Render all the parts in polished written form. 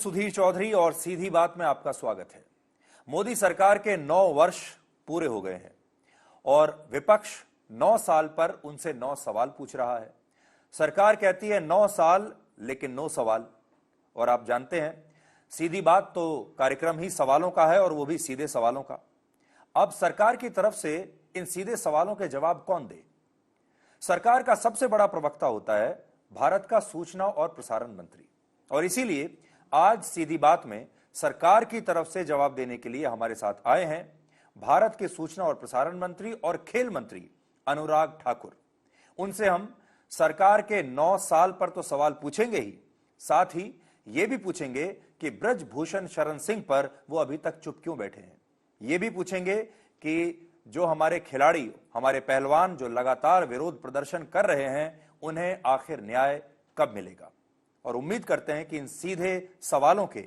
सुधीर चौधरी और सीधी बात में आपका स्वागत है। मोदी सरकार के 9 वर्ष पूरे हो गए हैं और विपक्ष 9 साल पर उनसे 9 सवाल पूछ रहा है। सरकार कहती है 9 साल लेकिन 9 सवाल। और आप जानते हैं सीधी बात तो कार्यक्रम ही सवालों का है और वो भी सीधे सवालों का। अब सरकार की तरफ से इन सीधे सवालों के जवाब कौन दे? सरकार का सबसे बड़ा प्रवक्ता होता है भारत का सूचना और प्रसारण मंत्री, और इसीलिए आज सीधी बात में सरकार की तरफ से जवाब देने के लिए हमारे साथ आए हैं भारत के सूचना और प्रसारण मंत्री और खेल मंत्री अनुराग ठाकुर। उनसे हम सरकार के 9 साल पर तो सवाल पूछेंगे ही, साथ ही यह भी पूछेंगे कि ब्रजभूषण शरण सिंह पर वो अभी तक चुप क्यों बैठे हैं। ये भी पूछेंगे कि जो हमारे खिलाड़ी, हमारे पहलवान जो लगातार विरोध प्रदर्शन कर रहे हैं, उन्हें आखिर न्याय कब मिलेगा। और उम्मीद करते हैं कि इन सीधे सवालों के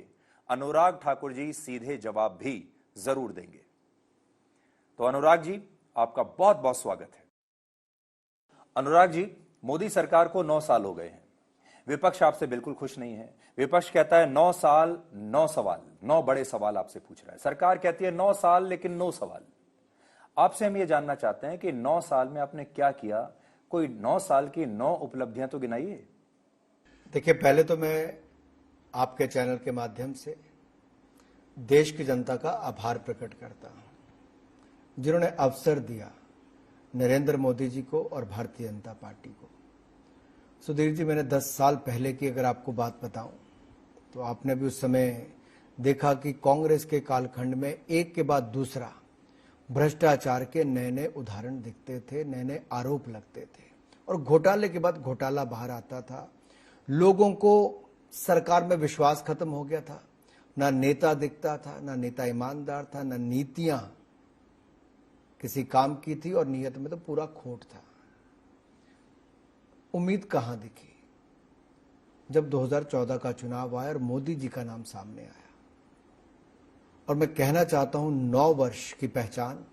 अनुराग ठाकुर जी सीधे जवाब भी जरूर देंगे। तो अनुराग जी, आपका बहुत बहुत स्वागत है। अनुराग जी, मोदी सरकार को 9 साल हो गए हैं। विपक्ष आपसे बिल्कुल खुश नहीं है। विपक्ष कहता है 9 साल 9 सवाल, 9 बड़े सवाल आपसे पूछ रहा है। सरकार कहती है 9 साल लेकिन 9 सवाल। आपसे हम ये जानना चाहते हैं कि 9 साल में आपने क्या किया? कोई 9 साल की 9 उपलब्धियां तो गिनाइए। देखिए, पहले तो मैं आपके चैनल के माध्यम से देश की जनता का आभार प्रकट करता हूं जिन्होंने अवसर दिया नरेंद्र मोदी जी को और भारतीय जनता पार्टी को। सुधीर जी, मैंने 10 साल पहले की अगर आपको बात बताऊं तो आपने भी उस समय देखा कि कांग्रेस के कालखंड में एक के बाद दूसरा भ्रष्टाचार के नए नए उदाहरण दिखते थे, नए नए आरोप लगते थे और घोटाले के बाद घोटाला बाहर आता था। लोगों को सरकार में विश्वास खत्म हो गया था। ना नेता दिखता था, ना नेता ईमानदार था, ना नीतियां किसी काम की थी और नीयत में तो पूरा खोट था। उम्मीद कहां दिखी जब 2014 का चुनाव आया और मोदी जी का नाम सामने आया। और मैं कहना चाहता हूं 9 वर्ष की पहचान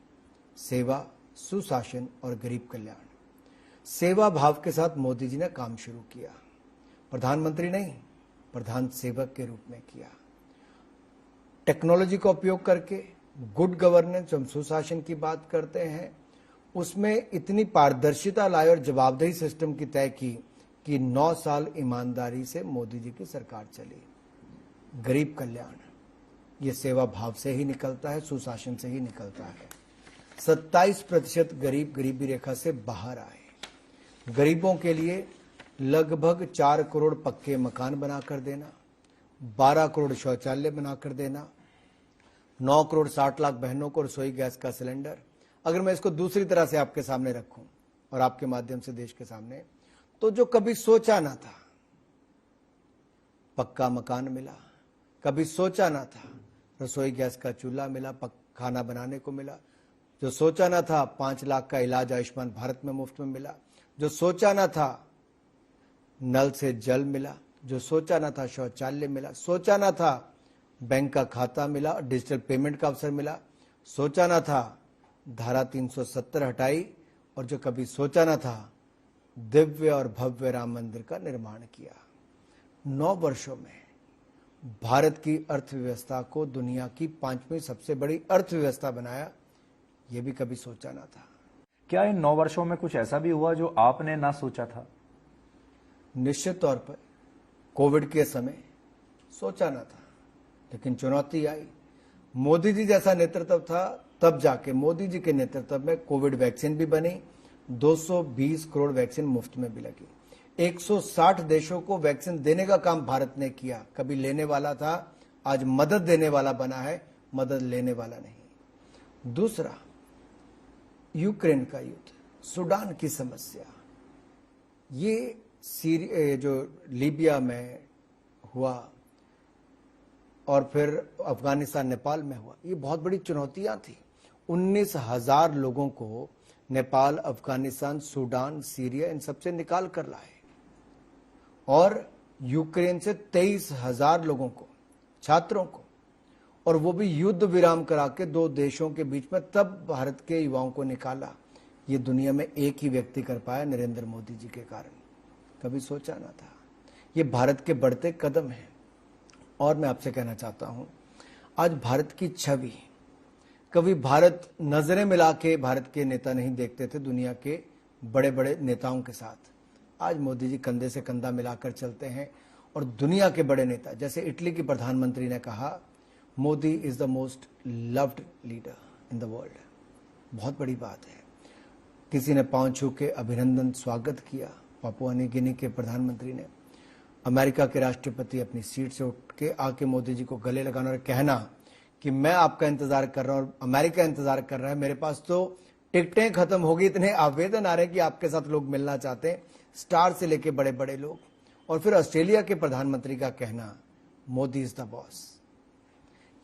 सेवा, सुशासन और गरीब कल्याण। सेवा भाव के साथ मोदी जी ने काम शुरू किया। प्रधानमंत्री नहीं, प्रधान सेवक के रूप में किया। टेक्नोलॉजी का उपयोग करके गुड गवर्नेंस, हम सुशासन की बात करते हैं, उसमें इतनी पारदर्शिता लाए और जवाबदेही सिस्टम की तय की कि 9 साल ईमानदारी से मोदी जी की सरकार चली। गरीब कल्याण, ये सेवा भाव से ही निकलता है, सुशासन से ही निकलता है। 27% गरीब गरीबी रेखा से बाहर आए। गरीबों के लिए लगभग 4 करोड़ पक्के मकान बनाकर देना, 12 करोड़ शौचालय बनाकर देना, 9 करोड़ 60 लाख बहनों को रसोई गैस का सिलेंडर। अगर मैं इसको दूसरी तरह से आपके सामने रखूं और आपके माध्यम से देश के सामने, तो जो कभी सोचा ना था पक्का मकान मिला, कभी सोचा ना था रसोई गैस का चूल्हा मिला, खाना बनाने को मिला, जो सोचा ना था 5 लाख का इलाज आयुष्मान भारत में मुफ्त में मिला, जो सोचा ना था नल से जल मिला, जो सोचा ना था शौचालय मिला, सोचा ना था बैंक का खाता मिला, डिजिटल पेमेंट का अवसर मिला, सोचा ना था धारा 370 हटाई, और जो कभी सोचा ना था दिव्य और भव्य राम मंदिर का निर्माण किया। 9 वर्षों में भारत की अर्थव्यवस्था को दुनिया की 5वीं सबसे बड़ी अर्थव्यवस्था बनाया, यह भी कभी सोचा ना था। क्या इन 9 वर्षों में कुछ ऐसा भी हुआ जो आपने ना सोचा था? निश्चित तौर पर कोविड के समय सोचा ना था, लेकिन चुनौती आई। मोदी जी जैसा नेतृत्व था, तब जाके मोदी जी के नेतृत्व में कोविड वैक्सीन भी बनी, 220 करोड़ वैक्सीन मुफ्त में भी लगी। 160 देशों को वैक्सीन देने का काम भारत ने किया। कभी लेने वाला था, आज मदद देने वाला बना है, मदद लेने वाला नहीं। दूसरा, यूक्रेन का युद्ध, सूडान की समस्या, ये जो लीबिया में हुआ और फिर अफगानिस्तान, नेपाल में हुआ, ये बहुत बड़ी चुनौतियां थी। 19,000 लोगों को नेपाल, अफगानिस्तान, सूडान, सीरिया, इन सबसे निकाल कर लाए, और यूक्रेन से 23,000 लोगों को, छात्रों को, और वो भी युद्ध विराम करा के 2 देशों के बीच में, तब भारत के युवाओं को निकाला। ये दुनिया में एक ही व्यक्ति कर पाया, नरेंद्र मोदी जी के कारण। कभी सोचा ना था। ये भारत के बढ़ते कदम हैं। और मैं आपसे कहना चाहता हूं, आज भारत की छवि, कभी भारत नजरें मिला के भारत के नेता नहीं देखते थे दुनिया के बड़े बड़े नेताओं के साथ। आज मोदी जी कंधे से कंधा मिलाकर चलते हैं और दुनिया के बड़े नेता, जैसे इटली की प्रधानमंत्री ने कहा, Modi is the most loved leader in the world. बहुत बड़ी बात है। किसी ने पांव छू के अभिनंदन स्वागत किया। पापुआ न्यू गिनी के प्रधानमंत्री ने, अमेरिका के राष्ट्रपति अपनी सीट से उठ के आके मोदी जी को गले लगाना और कहना कि मैं आपका इंतजार कर रहा हूं और अमेरिका इंतजार कर रहा है, मेरे पास तो टिकटें खत्म हो गई, इतने आवेदन आ रहे हैं कि आपके साथ लोग मिलना चाहते हैं, स्टार से लेके बड़े बड़े लोग। और फिर ऑस्ट्रेलिया के प्रधानमंत्री का कहना, मोदी इज द बॉस।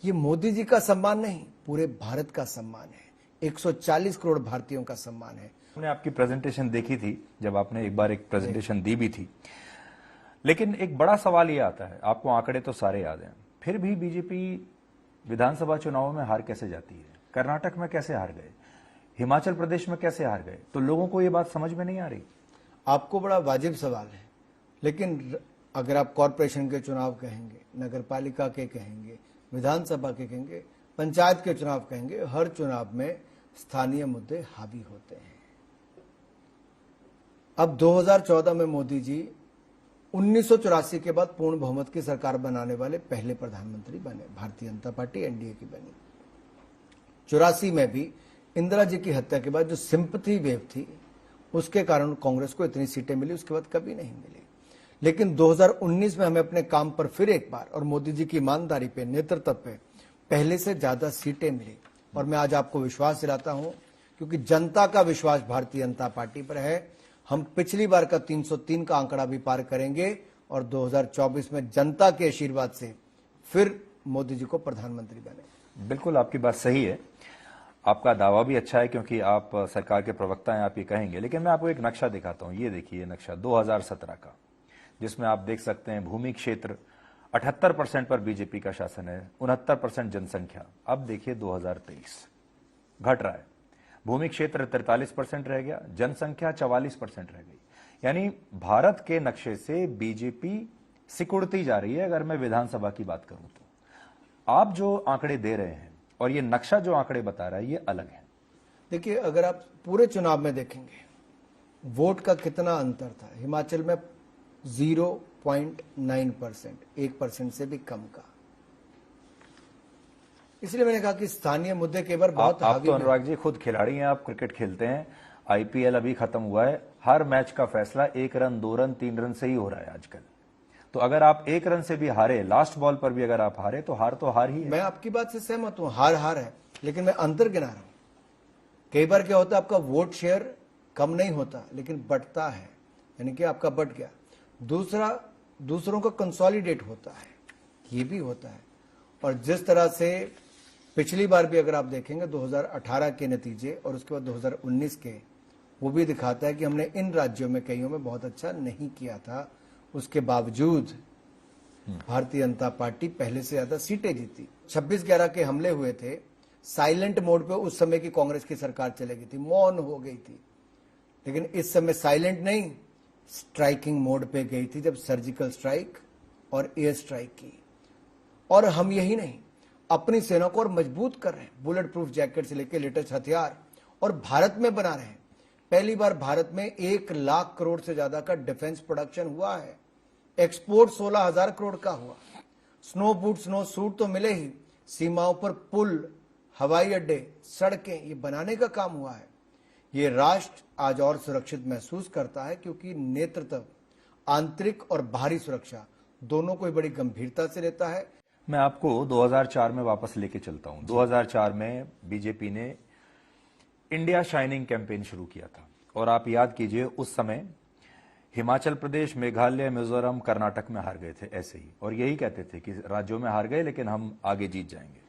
ये मोदी जी का सम्मान नहीं, पूरे भारत का सम्मान है, 140 करोड़ भारतीयों का सम्मान है। मैंने आपकी प्रेजेंटेशन देखी थी, जब आपने एक बार एक प्रेजेंटेशन दी भी थी, लेकिन एक बड़ा सवाल ये आता है, आपको आंकड़े तो सारे याद हैं, फिर भी बीजेपी विधानसभा चुनावों में हार कैसे जाती है? कर्नाटक में कैसे हार गए, हिमाचल प्रदेश में कैसे हार गए? तो लोगों को ये बात समझ में नहीं आ रही। आपको बड़ा वाजिब सवाल है, लेकिन अगर आप कॉरपोरेशन के चुनाव कहेंगे, नगर पालिका के कहेंगे, विधानसभा के कहेंगे, पंचायत के चुनाव कहेंगे, हर चुनाव में स्थानीय मुद्दे हावी होते हैं। अब 2014 में मोदी जी 1984 के बाद पूर्ण बहुमत की सरकार बनाने वाले पहले प्रधानमंत्री बने, भारतीय जनता पार्टी एनडीए की बनी। 84 में भी इंदिरा जी की हत्या के बाद जो सिंपैथी वेव थी, उसके कारण कांग्रेस को इतनी सीटें मिली, उसके बाद कभी नहीं मिली। लेकिन 2019 में हमें अपने काम पर फिर एक बार, और मोदी जी की ईमानदारी पे, नेतृत्व पे पहले से ज्यादा सीटें मिली। और मैं आज आपको विश्वास दिलाता हूं, क्योंकि जनता का विश्वास भारतीय जनता पार्टी पर है, हम पिछली बार का 303 का आंकड़ा भी पार करेंगे और 2024 में जनता के आशीर्वाद से फिर मोदी जी को प्रधानमंत्री बने। बिल्कुल आपकी बात सही है, आपका दावा भी अच्छा है, क्योंकि आप सरकार के प्रवक्ता हैं, आप ये कहेंगे। लेकिन मैं आपको एक नक्शा दिखाता हूं, ये देखिए नक्शा 2017 का, जिसमें आप देख सकते हैं भूमि क्षेत्र 78% पर बीजेपी का शासन है, 69% जनसंख्या। अब देखिए 2023 घट रहा है, भूमि क्षेत्र 43% रह गया, जनसंख्या 44% रह गई। यानी भारत के नक्शे से बीजेपी सिकुड़ती जा रही है। अगर मैं विधानसभा की बात करूं तो आप जो आंकड़े दे रहे हैं और ये नक्शा जो आंकड़े बता रहा है, ये अलग है। देखिए, अगर आप पूरे चुनाव में देखेंगे वोट का कितना अंतर था, हिमाचल में 0.9%, 1% से भी कम का। इसलिए मैंने कहा कि स्थानीय मुद्दे के बार बहुत आप तो अनुराग जी खुद खिलाड़ी हैं, आप क्रिकेट खेलते हैं, आईपीएल अभी खत्म हुआ है, हर मैच का फैसला 1 रन, 2 रन, 3 रन से ही हो रहा है आजकल। तो अगर आप 1 रन से भी हारे, लास्ट बॉल पर भी अगर आप हारे, तो हार ही है। मैं आपकी बात से सहमत हूं, हार है, लेकिन मैं अंतर गिना रहा हूं। कई बार क्या होता है, आपका वोट शेयर कम नहीं होता, लेकिन बढ़ता है, यानी कि आपका बढ़ गया। दूसरा, दूसरों का कंसोलिडेट होता है, ये भी होता है। और जिस तरह से पिछली बार भी अगर आप देखेंगे 2018 के नतीजे और उसके बाद 2019 के, वो भी दिखाता है कि हमने इन राज्यों में कईयों में बहुत अच्छा नहीं किया था, उसके बावजूद भारतीय जनता पार्टी पहले से ज्यादा सीटें जीती। 26/11 के हमले हुए थे, साइलेंट मोड पे उस समय की कांग्रेस की सरकार चले गई थी, मौन हो गई थी। लेकिन इस समय साइलेंट नहीं, स्ट्राइकिंग मोड पे गई थी, जब सर्जिकल स्ट्राइक और एयर स्ट्राइक की। और हम यही नहीं, अपनी सेना को और मजबूत कर रहे हैं, बुलेट प्रूफ जैकेट से लेकर लेटेस्ट हथियार, और भारत में बना रहे हैं। पहली बार भारत में 1 लाख करोड़ से ज्यादा का डिफेंस प्रोडक्शन हुआ है। एक्सपोर्ट 16,000 करोड़ का हुआ। स्नो बूट, स्नो सूट तो मिले ही, सीमाओं पर पुल, हवाई अड्डे, सड़कें, ये बनाने का काम हुआ है। ये राष्ट्र आज और सुरक्षित महसूस करता है, क्योंकि नेतृत्व, आंतरिक और बाहरी सुरक्षा दोनों को बड़ी गंभीरता से लेता है। मैं आपको 2004 में वापस लेके चलता हूं। 2004 में बीजेपी ने इंडिया शाइनिंग कैंपेन शुरू किया था, और आप याद कीजिए उस समय हिमाचल प्रदेश, मेघालय, मिजोरम, कर्नाटक में हार गए थे ऐसे ही, और यही कहते थे कि राज्यों में हार गए लेकिन हम आगे जीत जाएंगे।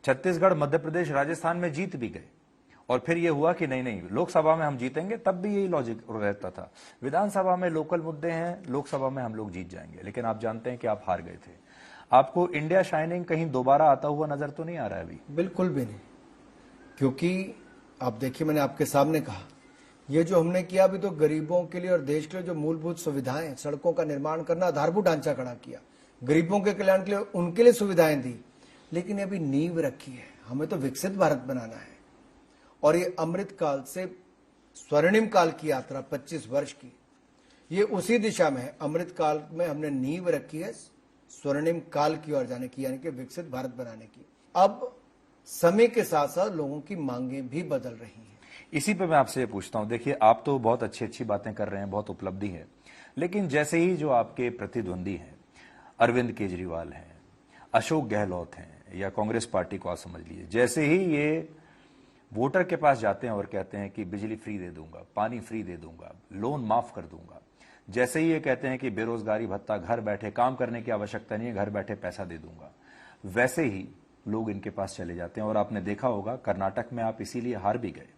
छत्तीसगढ़, मध्य प्रदेश, राजस्थान में जीत भी गए, और फिर यह हुआ कि नहीं लोकसभा में हम जीतेंगे, तब भी यही लॉजिक रहता था, विधानसभा में लोकल मुद्दे हैं, लोकसभा में हम लोग जीत जाएंगे। लेकिन आप जानते हैं कि आप हार गए थे। आपको इंडिया शाइनिंग कहीं दोबारा आता हुआ नजर तो नहीं आ रहा है अभी? बिल्कुल भी नहीं, क्योंकि आप देखिए, मैंने आपके सामने कहा, ये जो हमने किया अभी तो गरीबों के लिए और देश के लिए जो मूलभूत सुविधाएं, सड़कों का निर्माण करना, आधारभूत ढांचा खड़ा किया, गरीबों के कल्याण के लिए उनके लिए सुविधाएं दी, लेकिन अभी नींव रखी है। हमें तो विकसित भारत बनाना है और ये अमृत काल से स्वर्णिम काल की यात्रा 25 वर्ष की, ये उसी दिशा में है। अमृत काल में हमने नींव रखी है स्वर्णिम काल की ओर जाने की, यानी कि विकसित भारत बनाने की। अब समय के साथ साथ लोगों की मांगें भी बदल रही हैं। इसी पे मैं आपसे पूछता हूं, देखिए आप तो बहुत अच्छी अच्छी बातें कर रहे हैं, बहुत उपलब्धि है, लेकिन जैसे ही जो आपके प्रतिद्वंदी हैं, अरविंद केजरीवाल हैं, अशोक गहलोत हैं, या कांग्रेस पार्टी को आप समझ लीजिए, जैसे ही ये वोटर के पास जाते हैं और कहते हैं कि बिजली फ्री दे दूंगा, पानी फ्री दे दूंगा, लोन माफ कर दूंगा, जैसे ही ये कहते हैं कि बेरोजगारी भत्ता, घर बैठे काम करने की आवश्यकता नहीं है, घर बैठे पैसा दे दूंगा, वैसे ही लोग इनके पास चले जाते हैं। और आपने देखा होगा कर्नाटक में आप इसीलिए हार भी गए।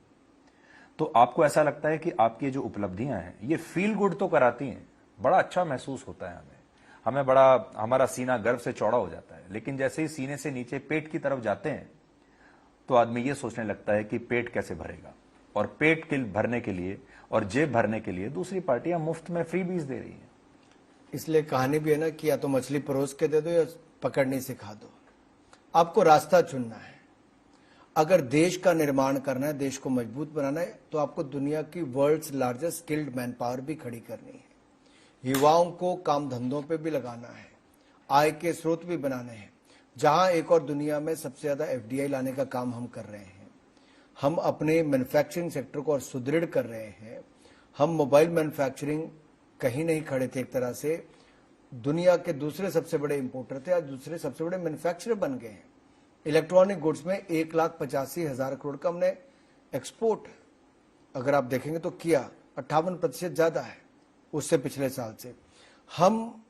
तो आपको ऐसा लगता है कि आपकी जो उपलब्धियां हैं ये फील गुड तो कराती हैं, बड़ा अच्छा महसूस होता है हमें बड़ा, हमारा सीना गर्व से चौड़ा हो जाता है, लेकिन जैसे ही सीने से नीचे पेट की तरफ जाते हैं तो आदमी ये सोचने लगता है कि पेट कैसे भरेगा। और पेट के भरने के लिए और जेब भरने के लिए दूसरी पार्टियां मुफ्त में फ्री बीज दे रही हैं। इसलिए कहानी भी है ना कि या तो मछली परोस के दे दो या पकड़नी सिखा दो। आपको रास्ता चुनना है। अगर देश का निर्माण करना है, देश को मजबूत बनाना है, तो आपको दुनिया की world's largest skilled man power भी खड़ी करनी है। युवाओं को काम धंधों पे भी लगाना है, आय के स्रोत भी बनाने हैं। जहां एक और दुनिया में सबसे ज्यादा एफडीआई लाने का काम हम कर रहे हैं। हम अपने मैन्युफैक्चरिंग सेक्टर को और सुदृढ़ कर रहे हैं। हम मोबाइल मैन्युफैक्चरिंग कहीं नहीं खड़े थे, एक तरह से दुनिया के दूसरे सबसे बड़े इंपोर्टर थे, आज दूसरे सबसे बड़े मैन्युफैक्चरर बन गए हैं। इलेक्ट्रॉनिक गुड्स में 1,85,000 करोड़ का हमने एक्सपोर्ट, अगर आप देखेंगे तो किया, 58% ज्यादा है उससे पिछले साल से। हम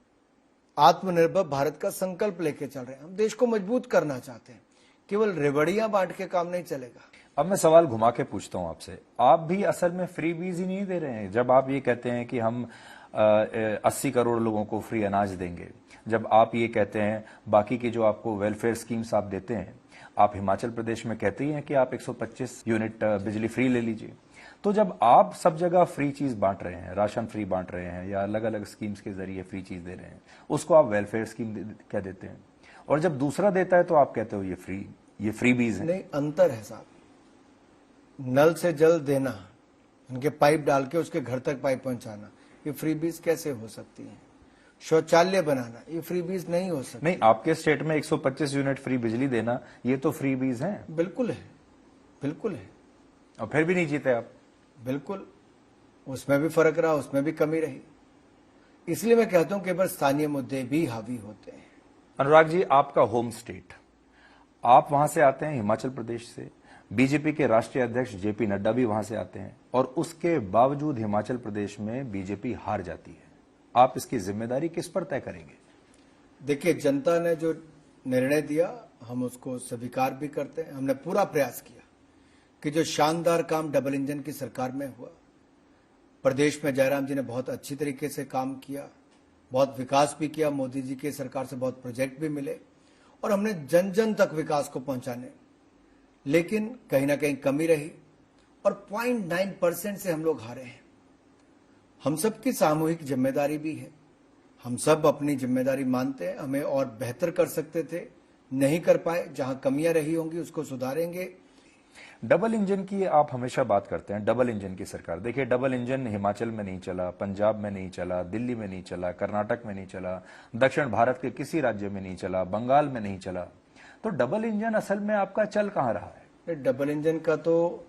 आत्मनिर्भर भारत का संकल्प लेके चल रहे हैं। हम देश को मजबूत करना चाहते हैं, केवल रेवड़ियां बांट के काम नहीं चलेगा। अब मैं सवाल घुमा के पूछता हूं आपसे, आप भी असल में फ्री बीज ही नहीं दे रहे हैं। जब आप ये कहते हैं कि हम 80 करोड़ लोगों को फ्री अनाज देंगे, जब आप ये कहते हैं बाकी की जो आपको वेलफेयर स्कीम्स आप देते हैं, आप हिमाचल प्रदेश में कहते ही हैं कि आप 125 यूनिट बिजली फ्री ले लीजिए, तो जब आप सब जगह फ्री चीज बांट रहे हैं, राशन फ्री बांट रहे हैं या अलग अलग स्कीम्स के जरिए फ्री चीज दे रहे हैं, उसको आप वेलफेयर स्कीम कह देते हैं, और जब दूसरा देता है तो आप कहते हो ये फ्री बीज है। नहीं, अंतर है साहब। नल से जल देना, उनके पाइप डाल के उसके घर तक पाइप पहुंचाना, ये फ्री बीज कैसे हो सकती है? शौचालय बनाना, ये फ्री बीज नहीं हो सकती। नहीं, आपके स्टेट में 125 यूनिट फ्री बिजली देना, ये तो फ्री बीज है। बिल्कुल है, बिल्कुल है। और फिर भी नहीं जीते आप। बिल्कुल, उसमें भी फर्क रहा, उसमें भी कमी रही। इसलिए मैं कहता हूं केवल स्थानीय मुद्दे भी हावी होते हैं। अनुराग जी, आपका होम स्टेट, आप वहां से आते हैं, हिमाचल प्रदेश से। बीजेपी के राष्ट्रीय अध्यक्ष जेपी नड्डा भी वहां से आते हैं, और उसके बावजूद हिमाचल प्रदेश में बीजेपी हार जाती है। आप इसकी जिम्मेदारी किस पर तय करेंगे? देखिए, जनता ने जो निर्णय दिया हम उसको स्वीकार भी करते हैं। हमने पूरा प्रयास किया कि जो शानदार काम डबल इंजन की सरकार में हुआ, प्रदेश में जयराम जी ने बहुत अच्छी तरीके से काम किया, बहुत विकास भी किया, मोदी जी की सरकार से बहुत प्रोजेक्ट भी मिले, और हमने जन जन तक विकास को पहुंचाने, लेकिन कहीं ना कहीं कमी रही, और 0.9% से हम लोग हारे हैं। हम सबकी सामूहिक जिम्मेदारी भी है, हम सब अपनी जिम्मेदारी मानते हैं। हमें और बेहतर कर सकते थे, नहीं कर पाए। जहां कमियां रही होंगी उसको सुधारेंगे। डबल इंजन की आप हमेशा बात करते हैं, डबल इंजन की सरकार। देखिए, डबल इंजन हिमाचल में नहीं चला, पंजाब में नहीं चला, दिल्ली में नहीं चला, कर्नाटक में नहीं चला, दक्षिण भारत के किसी राज्य में नहीं चला, बंगाल में नहीं चला। तो डबल इंजन असल में आपका चल कहां रहा है? डबल इंजन का तो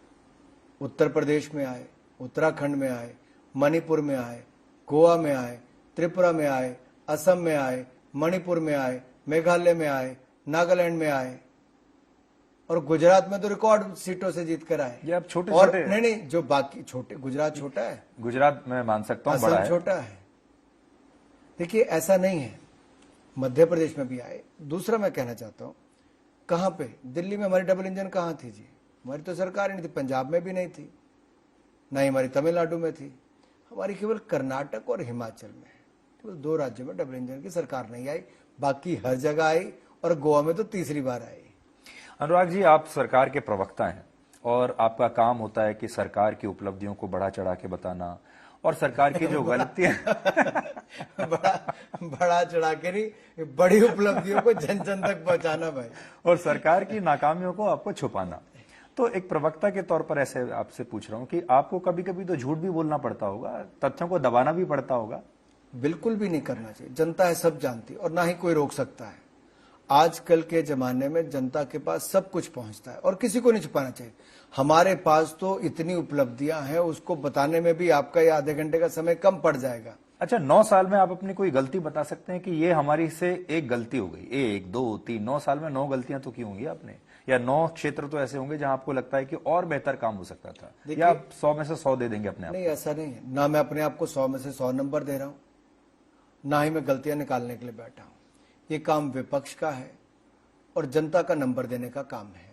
उत्तर प्रदेश में आए, उत्तराखंड में आए, मणिपुर में आए, गोवा में आए, त्रिपुरा में आए, असम में आए, मणिपुर में आए, मेघालय में आए, नागालैंड में आए, और गुजरात में तो रिकॉर्ड सीटों से जीत कर आए। ये आप छोटे और छोटे नहीं, जो बाकी छोटे, गुजरात छोटा है, गुजरात में मान सकता हूं, बड़ा असम है, छोटा है। देखिए, ऐसा नहीं है, मध्य प्रदेश में भी आए। दूसरा मैं कहना चाहता हूं, कहां पे दिल्ली में हमारी डबल इंजन कहां थी जी? हमारी तो सरकार ही नहीं थी, पंजाब में भी नहीं थी, ना ही हमारी तमिलनाडु में थी। हमारी केवल कर्नाटक और हिमाचल में, केवल 2 राज्यों में डबल इंजन की सरकार नहीं आई, बाकी हर जगह आई, और गोवा में तो तीसरी बार आई। अनुराग जी, आप सरकार के प्रवक्ता हैं और आपका काम होता है कि सरकार की उपलब्धियों को बढ़ा चढ़ा के बताना और सरकार की जो गलतियां बड़ा चढ़ा के नहीं, बड़ी उपलब्धियों को जन जन तक पहुंचाना भाई, और सरकार की नाकामियों को आपको छुपाना। तो एक प्रवक्ता के तौर पर ऐसे आपसे पूछ रहा हूं कि आपको कभी कभी तो झूठ भी बोलना पड़ता होगा, तथ्यों को दबाना भी पड़ता होगा। बिल्कुल भी नहीं करना चाहिए। जनता है, सब जानती, और ना ही कोई रोक सकता है। आजकल के जमाने में जनता के पास सब कुछ पहुंचता है और किसी को नहीं छुपाना चाहिए। हमारे पास तो इतनी उपलब्धियां हैं, उसको बताने में भी आपका ये आधे घंटे का समय कम पड़ जाएगा। अच्छा, 9 साल में आप अपनी कोई गलती बता सकते हैं कि ये हमारी से एक गलती हो गई, 1 2 3, 9 साल में 9 गलतियां तो की होंगी आपने, या 9 क्षेत्र तो ऐसे होंगे जहां आपको लगता है कि और बेहतर काम हो सकता था, या आप 100 में से 100 दे देंगे अपने आप? नहीं, ऐसा नहीं है। ना मैं अपने आप को 100 में से 100 नंबर दे रहा हूं, ना ही मैं गलतियां निकालने के लिए बैठा हूं। ये काम विपक्ष का है और जनता का नंबर देने का काम है।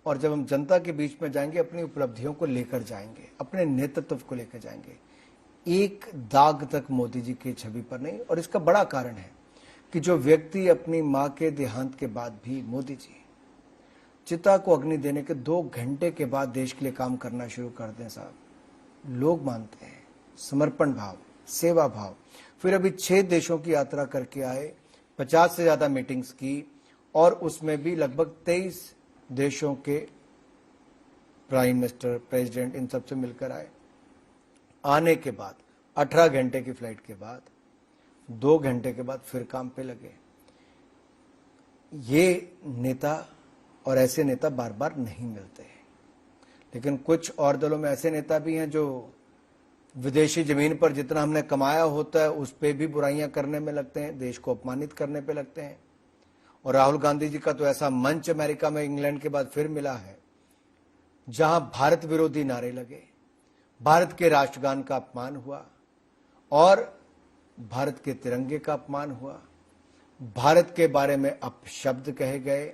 और जब हम जनता के बीच में जाएंगे, अपनी उपलब्धियों को लेकर जाएंगे, अपने नेतृत्व को लेकर जाएंगे, एक दाग तक मोदी जी की छवि पर नहीं। और इसका बड़ा कारण है कि जो व्यक्ति अपनी मां के देहांत के बाद भी, मोदी जी चिता को अग्नि देने के 2 घंटे के बाद देश के लिए काम करना शुरू कर दें साहब, लोग मानते हैं। समर्पण भाव, सेवा भाव। फिर अभी 6 देशों की यात्रा करके आए, 50 से ज्यादा मीटिंग्स की, और उसमें भी लगभग 23 देशों के प्राइम मिनिस्टर, प्रेसिडेंट, इन सबसे मिलकर आए। आने के बाद 18 घंटे की फ्लाइट के बाद 2 घंटे के बाद फिर काम पे लगे। ये नेता और ऐसे नेता बार बार नहीं मिलते हैं। लेकिन कुछ और दलों में ऐसे नेता भी हैं जो विदेशी जमीन पर जितना हमने कमाया होता है उस पर भी बुराइयां करने में लगते हैं, देश को अपमानित करने पे लगते हैं। और राहुल गांधी जी का तो ऐसा मंच अमेरिका में इंग्लैंड के बाद फिर मिला है, जहां भारत विरोधी नारे लगे, भारत के राष्ट्रगान का अपमान हुआ और भारत के तिरंगे का अपमान हुआ, भारत के बारे में अपशब्द कहे गए।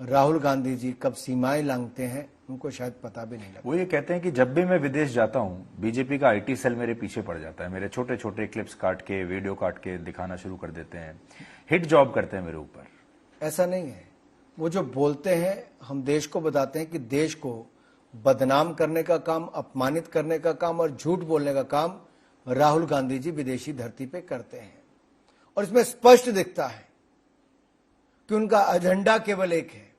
राहुल गांधी जी कब सीमाएं लांघते हैं उनको शायद पता भी नहीं लगता। वो ये कहते हैं कि जब भी मैं विदेश जाता हूं, बीजेपी का आईटी सेल मेरे पीछे पड़ जाता है, मेरे छोटे छोटे क्लिप्स काट के, वीडियो काट के दिखाना शुरू कर देते हैं, हिट जॉब करते हैं मेरे ऊपर। ऐसा नहीं है। वो जो बोलते हैं, हम देश को बताते हैं कि देश को बदनाम करने का काम, अपमानित करने का काम और झूठ बोलने का काम राहुल गांधी जी विदेशी धरती पे करते हैं। और इसमें स्पष्ट दिखता है कि उनका एजेंडा केवल एक है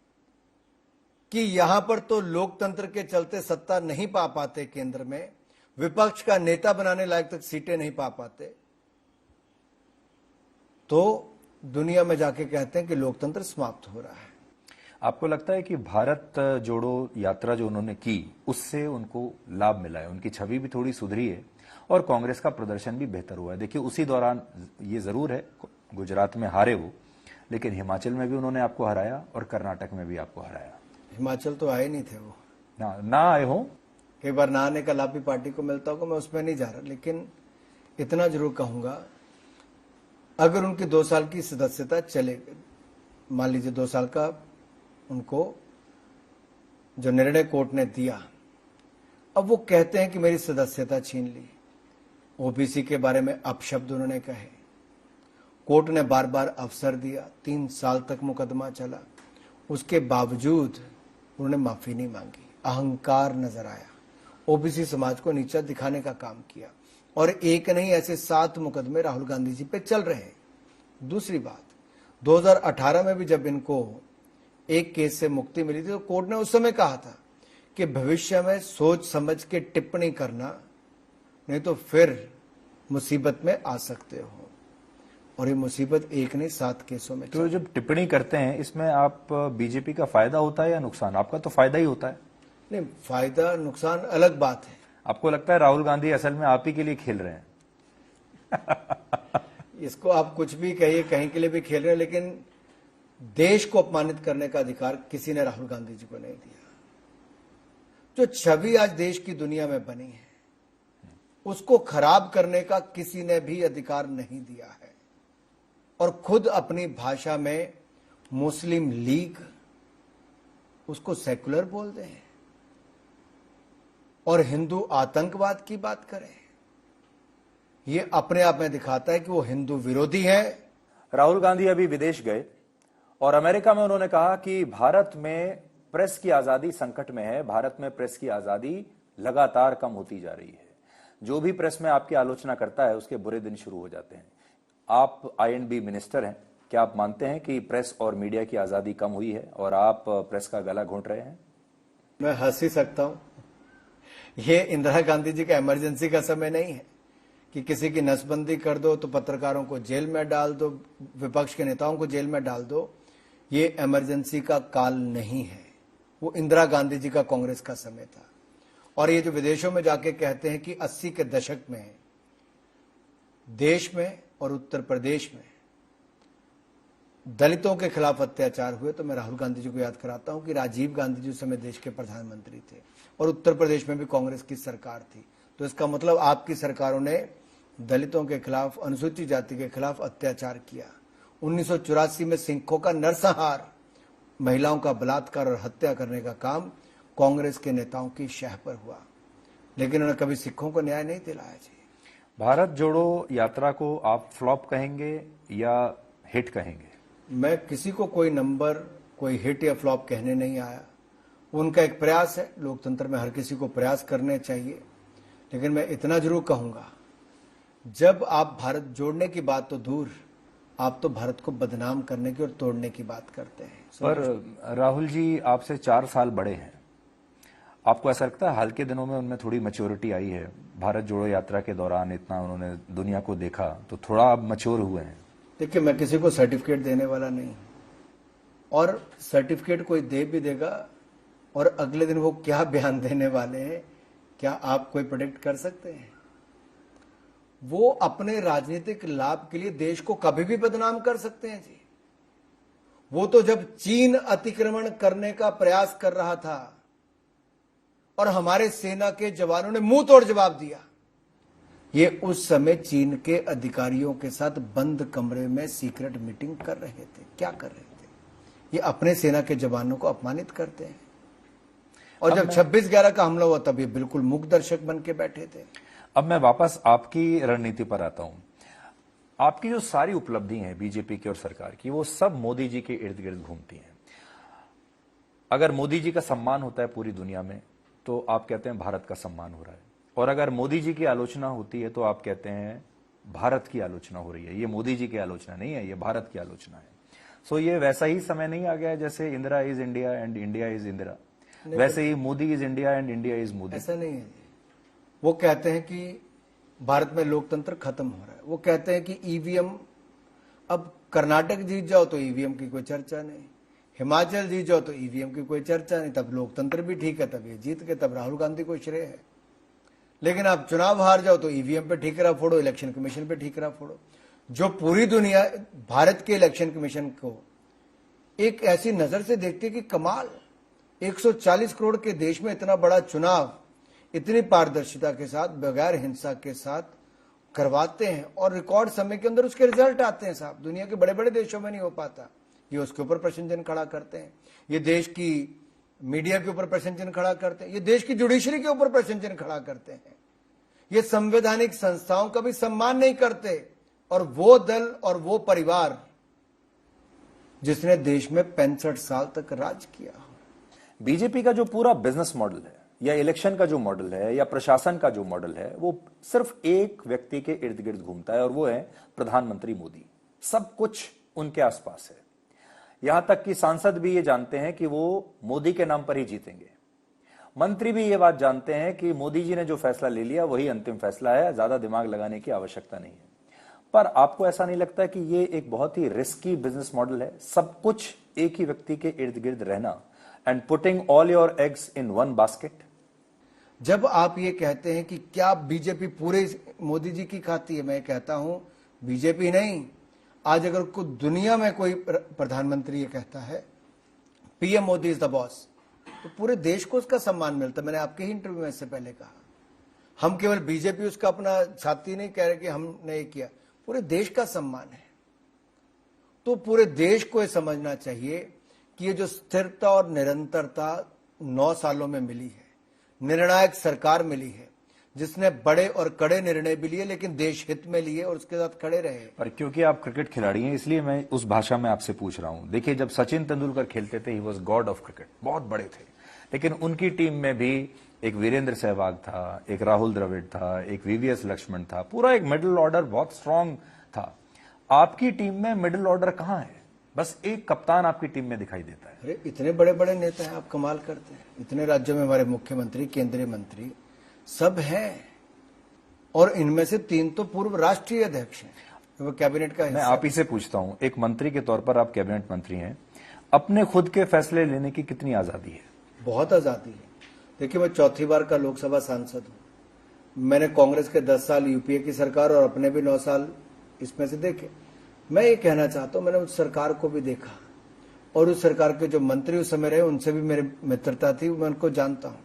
कि यहां पर तो लोकतंत्र के चलते सत्ता नहीं पा पाते, केंद्र में विपक्ष का नेता बनाने लायक तक सीटें नहीं पा पाते, तो दुनिया में जाके कहते हैं कि लोकतंत्र समाप्त हो रहा है। आपको लगता है कि भारत जोड़ो यात्रा जो उन्होंने की उससे उनको लाभ मिला है, उनकी छवि भी थोड़ी सुधरी है और कांग्रेस का प्रदर्शन भी बेहतर हुआ है? देखिए, उसी दौरान ये जरूर है गुजरात में हारे वो, लेकिन हिमाचल में भी उन्होंने आपको हराया और कर्नाटक में भी आपको हराया। हिमाचल तो आए नहीं थे वो, ना आए हो, कई बार ना आने का लाभ भी पार्टी को मिलता होगा, मैं उसमें नहीं जा रहा। लेकिन इतना जरूर कहूंगा, अगर उनकी 2 साल की सदस्यता चले, मान लीजिए 2 साल का उनको जो निर्णय कोर्ट ने दिया, अब वो कहते हैं कि मेरी सदस्यता छीन ली, ओबीसी के बारे में अपशब्द उन्होंने कहे, कोर्ट ने बार बार अवसर दिया, 3 साल तक मुकदमा चला, उसके बावजूद उन्होंने माफी नहीं मांगी। अहंकार नजर आया, ओबीसी समाज को नीचा दिखाने का काम किया। और एक नहीं, ऐसे 7 मुकदमे राहुल गांधी जी पे चल रहे हैं। दूसरी बात, 2018 में भी जब इनको एक केस से मुक्ति मिली थी तो कोर्ट ने उस समय कहा था कि भविष्य में सोच समझ के टिप्पणी करना, नहीं तो फिर मुसीबत में आ सकते हो। और ये मुसीबत एक नहीं, 7 केसों में। तो जब टिप्पणी करते हैं इसमें आप बीजेपी का फायदा होता है या नुकसान? आपका तो फायदा ही होता है। नहीं, फायदा नुकसान अलग बात है। आपको लगता है राहुल गांधी असल में आप ही के लिए खेल रहे हैं? इसको आप कुछ भी कहिए, कहीं के लिए भी खेल रहे हैं, लेकिन देश को अपमानित करने का अधिकार किसी ने राहुल गांधी जी को नहीं दिया। जो छवि आज देश की दुनिया में बनी है उसको खराब करने का किसी ने भी अधिकार नहीं दिया है। और खुद अपनी भाषा में मुस्लिम लीग उसको सेकुलर बोल दें और हिंदू आतंकवाद की बात करें, ये अपने आप में दिखाता है कि वो हिंदू विरोधी है। राहुल गांधी अभी विदेश गए और अमेरिका में उन्होंने कहा कि भारत में प्रेस की आजादी संकट में है, भारत में प्रेस की आजादी लगातार कम होती जा रही है। जो भी प्रेस में आपकी आलोचना करता है उसके बुरे दिन शुरू हो जाते हैं। आप INB मिनिस्टर हैं, क्या आप मानते हैं कि प्रेस और मीडिया की आजादी कम हुई है और आप प्रेस का गला घोंट रहे हैं? मैं हंस ही सकता हूं। ये इंदिरा गांधी जी का इमरजेंसी का समय नहीं है कि किसी की नसबंदी कर दो तो पत्रकारों को जेल में डाल दो, विपक्ष के नेताओं को जेल में डाल दो। ये इमरजेंसी का काल नहीं है, वो इंदिरा गांधी जी का कांग्रेस का समय था। और ये जो विदेशों में जाके कहते हैं कि 80 के दशक में देश में और उत्तर प्रदेश में दलितों के खिलाफ अत्याचार हुए, तो मैं राहुल गांधी जी को याद कराता हूं कि राजीव गांधी जी उस समय देश के प्रधानमंत्री थे और उत्तर प्रदेश में भी कांग्रेस की सरकार थी। तो इसका मतलब आपकी सरकारों ने दलितों के खिलाफ, अनुसूचित जाति के खिलाफ अत्याचार किया। 1984 में सिखों का नरसंहार, महिलाओं का बलात्कार और हत्या करने का काम कांग्रेस के नेताओं की शह पर हुआ, लेकिन उन्होंने कभी सिखों को न्याय नहीं दिलाया जी। भारत जोड़ो यात्रा को आप फ्लॉप कहेंगे या हिट कहेंगे? मैं किसी को कोई नंबर, कोई हिट या फ्लॉप कहने नहीं आया। उनका एक प्रयास है, लोकतंत्र में हर किसी को प्रयास करने चाहिए। लेकिन मैं इतना जरूर कहूंगा, जब आप भारत जोड़ने की बात तो दूर, आप तो भारत को बदनाम करने की और तोड़ने की बात करते हैं। पर राहुल जी आपसे 4 साल बड़े हैं, आपको ऐसा लगता है हाल के दिनों में उनमें थोड़ी मैच्योरिटी आई है? भारत जोड़ो यात्रा के दौरान इतना उन्होंने दुनिया को देखा तो थोड़ा आप मैच्योर हुए हैं? देखिए, मैं किसी को सर्टिफिकेट देने वाला नहीं, और सर्टिफिकेट कोई दे भी देगा और अगले दिन वो क्या बयान देने वाले हैं, क्या आप कोई प्रेडिक्ट कर सकते हैं? वो अपने राजनीतिक लाभ के लिए देश को कभी भी बदनाम कर सकते हैं जी। वो तो जब चीन अतिक्रमण करने का प्रयास कर रहा था और हमारे सेना के जवानों ने मुंह तोड़ जवाब दिया, ये उस समय चीन के अधिकारियों के साथ बंद कमरे में सीक्रेट मीटिंग कर रहे थे। क्या कर रहे थे? ये अपने सेना के जवानों को अपमानित करते हैं। और जब 26/11 का हमला हुआ तब ये बिल्कुल मूक दर्शक बन के बैठे थे। अब मैं वापस आपकी रणनीति पर आता हूं। आपकी जो सारी उपलब्धि हैं बीजेपी की और सरकार की, वो सब मोदी जी के इर्द गिर्द घूमती हैं। अगर मोदी जी का सम्मान होता है पूरी दुनिया में तो आप कहते हैं भारत का सम्मान हो रहा है, और अगर मोदी जी की आलोचना होती है तो आप कहते हैं भारत की आलोचना हो रही है। ये मोदी जी की आलोचना नहीं है, ये भारत की आलोचना है। सो ये वैसा ही समय नहीं आ गया है जैसे Indira is India and India is Indira, वैसे ही Modi is India and India is Modi? ऐसा नहीं है। वो कहते हैं कि भारत में लोकतंत्र खत्म हो रहा है। वो कहते हैं कि ईवीएम, अब कर्नाटक जीत जाओ तो ईवीएम की कोई चर्चा नहीं, हिमाचल जीत जाओ तो ईवीएम की कोई चर्चा नहीं, तब लोकतंत्र भी ठीक है, तब ये जीत गए, तब राहुल गांधी को श्रेय है। लेकिन आप चुनाव हार जाओ तो ईवीएम पे ठीकरा फोड़ो, इलेक्शन कमीशन पे ठीकरा फोड़ो। जो पूरी दुनिया भारत के इलेक्शन कमीशन को एक ऐसी नजर से देखती है कि कमाल, 140 करोड़ के देश में इतना बड़ा चुनाव इतनी पारदर्शिता के साथ, बगैर हिंसा के साथ करवाते हैं और रिकॉर्ड समय के अंदर उसके रिजल्ट आते हैं साहब। दुनिया के बड़े बड़े देशों में नहीं हो पाता। ये उसके ऊपर प्रश्न चिन्ह खड़ा करते हैं, ये देश की मीडिया के ऊपर प्रश्न चिन्ह खड़ा करते हैं, ये देश की जुडिशरी के ऊपर प्रश्न चिन्ह खड़ा करते हैं, ये संवैधानिक संस्थाओं का भी सम्मान नहीं करते। और वो दल और वो परिवार जिसने देश में 65 साल तक राज किया। बीजेपी का जो पूरा बिजनेस मॉडल है या इलेक्शन का जो मॉडल है या प्रशासन का जो मॉडल है, वो सिर्फ एक व्यक्ति के इर्द गिर्द घूमता है और वो है प्रधानमंत्री मोदी। सब कुछ उनके आसपास है। यहां तक कि सांसद भी ये जानते हैं कि वो मोदी के नाम पर ही जीतेंगे। मंत्री भी ये बात जानते हैं कि मोदी जी ने जो फैसला ले लिया वही अंतिम फैसला है, ज्यादा दिमाग लगाने की आवश्यकता नहीं है। पर आपको ऐसा नहीं लगता कि ये एक बहुत ही रिस्की बिजनेस मॉडल है, सब कुछ एक ही व्यक्ति के इर्द गिर्द रहना, and putting all your eggs in one basket? जब आप ये कहते हैं कि क्या बीजेपी पूरे मोदी जी की खाती है, मैं कहता हूं बीजेपी नहीं। आज अगर कोई दुनिया में कोई प्रधानमंत्री ये कहता है PM Modi is the boss, तो पूरे देश को उसका सम्मान मिलता। मैंने आपके ही इंटरव्यू में इससे पहले कहा, हम केवल बीजेपी उसका अपना छाती नहीं कह रहे कि हमने ये किया, पूरे देश का सम्मान है। तो पूरे देश को ये समझना चाहिए कि ये जो स्थिरता और निरंतरता 9 सालों में मिली है, निर्णायक सरकार मिली है जिसने बड़े और कड़े निर्णय भी लिए लेकिन देश हित में लिए और उसके साथ खड़े रहे। पर क्योंकि आप क्रिकेट खिलाड़ी हैं इसलिए मैं उस भाषा में आपसे पूछ रहा हूं। देखिए, जब सचिन तेंदुलकर खेलते थे, he was God of cricket, बहुत बड़े थे, लेकिन उनकी टीम में भी एक वीरेंद्र सहवाग था, एक राहुल द्रविड़ था, एक वीवीएस लक्ष्मण था, पूरा एक मिडिल ऑर्डर बहुत स्ट्रांग था। आपकी टीम में मिडिल ऑर्डर कहां है? बस एक कप्तान आपकी टीम में दिखाई देता है। अरे इतने बड़े बड़े नेता हैं, आप कमाल करते हैं। इतने राज्यों में हमारे मुख्यमंत्री, केंद्रीय मंत्री सब हैं, और इनमें से 3 तो पूर्व राष्ट्रीय अध्यक्ष हैं, वो कैबिनेट का मैं हिस्सा। आप ही से पूछता हूं, एक मंत्री के तौर पर आप कैबिनेट मंत्री हैं, अपने खुद के फैसले लेने की कितनी आजादी है? बहुत आजादी है। देखिए, मैं 4थी बार का लोकसभा सांसद हूं। मैंने कांग्रेस के 10 साल, यूपीए की सरकार और अपने भी 9 साल इसमें से देखे। मैं ये कहना चाहता हूं, मैंने उस सरकार को भी देखा, और उस सरकार के जो मंत्री उस समय रहे उनसे भी मेरी मित्रता थी, मैं उनको जानता हूं।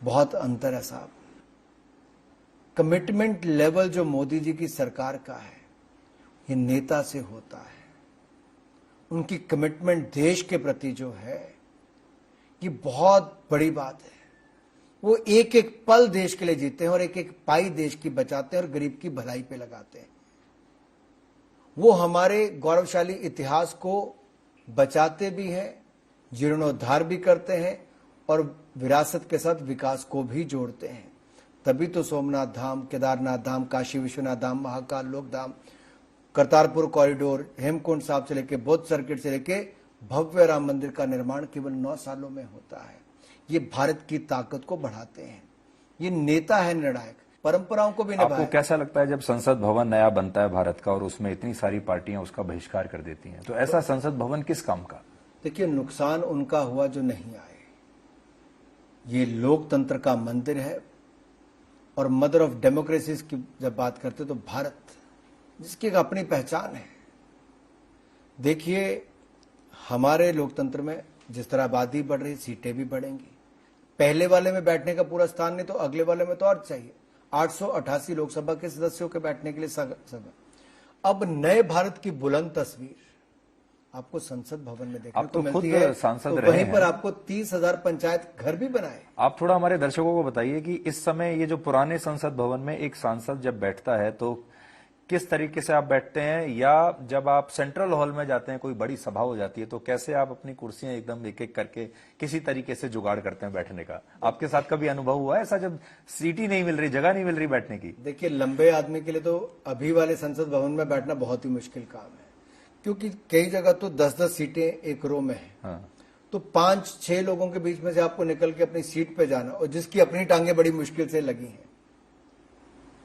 बहुत अंतर है साहब। कमिटमेंट लेवल जो मोदी जी की सरकार का है, ये नेता से होता है। उनकी कमिटमेंट देश के प्रति जो है, ये बहुत बड़ी बात है। वो एक एक पल देश के लिए जीते हैं और एक एक पाई देश की बचाते हैं और गरीब की भलाई पे लगाते हैं। वो हमारे गौरवशाली इतिहास को बचाते भी हैं, जीर्णोद्धार भी करते हैं, और विरासत के साथ विकास को भी जोड़ते हैं। तभी तो सोमनाथ धाम, केदारनाथ धाम, काशी विश्वनाथ धाम, महाकाल लोक धाम, करतारपुर कॉरिडोर, हेमकुंड साहब से लेके बौद्ध सर्किट से लेके भव्य राम मंदिर का निर्माण केवल 9 सालों में होता है। ये भारत की ताकत को बढ़ाते हैं। ये नेता है निर्णायक, परंपराओं को भी निभाए। आपको कैसा लगता है जब संसद भवन नया बनता है भारत का और उसमें इतनी सारी पार्टियां उसका बहिष्कार कर देती हैं, तो ऐसा संसद भवन किस काम का? देखिए, नुकसान उनका हुआ जो नहीं आए। ये लोकतंत्र का मंदिर है, और मदर ऑफ डेमोक्रेसीज की जब बात करते तो भारत, जिसकी एक अपनी पहचान है। देखिए, हमारे लोकतंत्र में जिस तरह आबादी बढ़ रही, सीटें भी बढ़ेंगी। पहले वाले में बैठने का पूरा स्थान नहीं तो अगले वाले में तो और चाहिए। 888 लोकसभा के सदस्यों के बैठने के लिए सब। अब नए भारत की बुलंद तस्वीर आपको संसद भवन में देखने को मिलती है। सांसद तो रहे वहीं हैं। पर आपको 30,000 पंचायत घर भी बनाए। आप थोड़ा हमारे दर्शकों को बताइए कि इस समय ये जो पुराने संसद भवन में एक सांसद जब बैठता है तो किस तरीके से आप बैठते हैं, या जब आप सेंट्रल हॉल में जाते हैं, कोई बड़ी सभा हो जाती है, तो कैसे आप अपनी कुर्सियां एकदम एक एक करके किसी तरीके से जुगाड़ करते हैं बैठने का? आपके साथ कभी अनुभव हुआ है ऐसा, जब सीट ही नहीं मिल रही, जगह नहीं मिल रही बैठने की? देखिए, लंबे आदमी के लिए तो अभी वाले संसद भवन में बैठना बहुत ही मुश्किल काम है, क्योंकि कई जगह तो 10-10 सीटें एक रो में है। हाँ। तो 5-6 लोगों के बीच में से आपको निकल के अपनी सीट पे जाना, और जिसकी अपनी टांगे बड़ी मुश्किल से लगी हैं,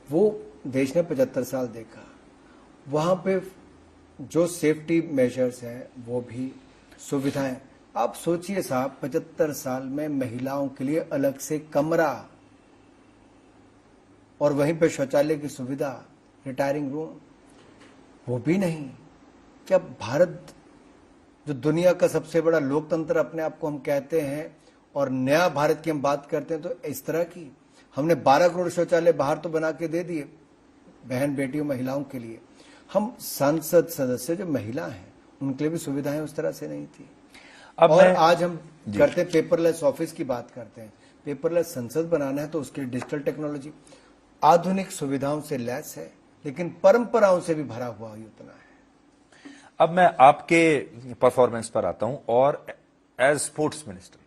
वो देश ने 75 साल देखा। वहां पे जो सेफ्टी मेजर्स हैं, वो भी सुविधाएं, आप सोचिए साहब, 75 साल में महिलाओं के लिए अलग से कमरा, और वहीं पे शौचालय की सुविधा, रिटायरिंग रूम, वो भी नहीं। क्या भारत, जो दुनिया का सबसे बड़ा लोकतंत्र अपने आप को हम कहते हैं, और नया भारत की हम बात करते हैं, तो इस तरह की हमने 12 करोड़ शौचालय बाहर तो बना के दे दिए बहन बेटियों महिलाओं के लिए। हम संसद सदस्य जो महिला हैं उनके लिए भी सुविधाएं उस तरह से नहीं थी। अब और आज हम करते पेपरलेस ऑफिस की बात करते हैं। पेपरलेस संसद बनाना है तो उसके लिए डिजिटल टेक्नोलॉजी, आधुनिक सुविधाओं से लैस है, लेकिन परंपराओं से भी भरा हुआ ही उतना है। अब मैं आपके परफॉर्मेंस पर आता हूं, और एज स्पोर्ट्स मिनिस्टर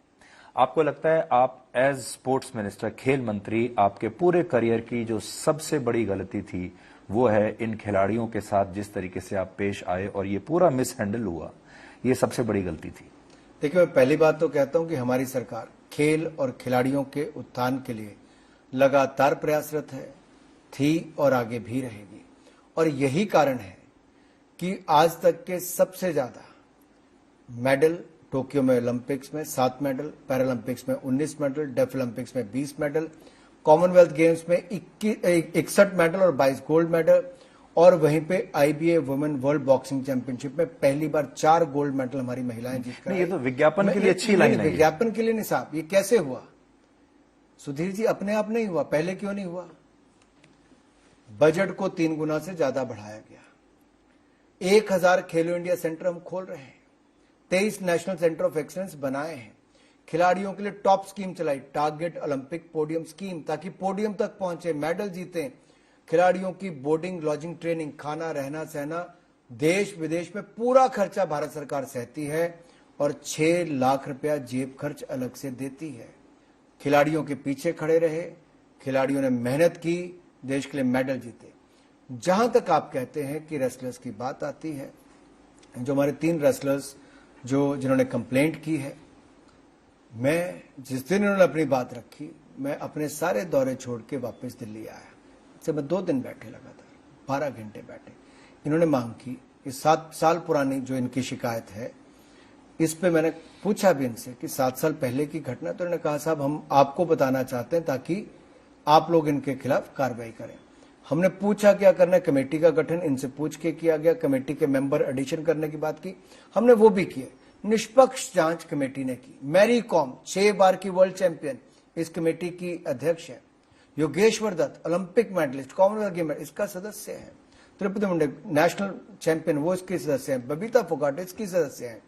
आपको लगता है, आप एज स्पोर्ट्स मिनिस्टर, खेल मंत्री, आपके पूरे करियर की जो सबसे बड़ी गलती थी वो है इन खिलाड़ियों के साथ जिस तरीके से आप पेश आए और ये पूरा मिस हैंडल हुआ, ये सबसे बड़ी गलती थी? देखिए, मैं पहली बात तो कहता हूं कि हमारी सरकार खेल और खिलाड़ियों के उत्थान के लिए लगातार प्रयासरत है, थी और आगे भी रहेगी। और यही कारण है कि आज तक के सबसे ज्यादा मेडल, टोक्यो में ओलंपिक्स में 7 मेडल, पैरालंपिक्स में 19 मेडल, डेफ ओलंपिक्स में 20 मेडल, कॉमनवेल्थ गेम्स में 61 मेडल और 22 गोल्ड मेडल, और वहीं पे IBA women world boxing championship में पहली बार 4 गोल्ड मेडल हमारी महिलाएं जीत कर। ये तो विज्ञापन के लिए अच्छी लाइन है। विज्ञापन के लिए नहीं साहब, ये कैसे हुआ सुधीर जी? अपने आप नहीं हुआ। पहले क्यों नहीं हुआ? बजट को 3 गुना से ज्यादा बढ़ाया गया। 1000 खेलो इंडिया सेंटर हम खोल रहे हैं, 23 नेशनल सेंटर ऑफ एक्सीलेंस बनाए हैं, खिलाड़ियों के लिए टॉप स्कीम चलाई, टारगेट ओलंपिक पोडियम स्कीम, ताकि पोडियम तक पहुंचे, मेडल जीते। खिलाड़ियों की बोर्डिंग, लॉजिंग, ट्रेनिंग, खाना, रहना सहना, देश विदेश में पूरा खर्चा भारत सरकार सहती है, और 6 लाख रुपया जेब खर्च अलग से देती है। खिलाड़ियों के पीछे खड़े रहे, खिलाड़ियों ने मेहनत की, देश के लिए मेडल जीते। जहां तक आप कहते हैं कि रेसलर्स की बात आती है, जो हमारे 3 रेसलर्स जिन्होंने कंप्लेंट की है, मैं जिस दिन इन्होंने अपनी बात रखी, मैं अपने सारे दौरे छोड़ के वापस दिल्ली आया। इससे मैं 2 दिन बैठे लगातार, 12 घंटे बैठे। इन्होंने मांग की, इस 7 साल पुरानी जो इनकी शिकायत है, इस पे मैंने पूछा भी इनसे कि 7 साल पहले की घटना, तो इन्होंने कहा साहब हम आपको बताना चाहते हैं ताकि आप लोग इनके खिलाफ कार्रवाई करें। हमने पूछा क्या करना है, कमेटी का गठन इनसे पूछ के किया गया, कमेटी के मेंबर एडिशन करने की बात की, हमने वो भी किए। निष्पक्ष जांच कमेटी ने की। मैरी कॉम 6 बार की वर्ल्ड चैंपियन इस कमेटी की अध्यक्ष है। Yogeshwar Dutt Olympic medalist, Commonwealth game इसका सदस्य है। त्रिपुटी मुंडे नेशनल चैंपियन, वो इसके सदस्य हैं। बबीता फोगाट इसकी सदस्य हैं।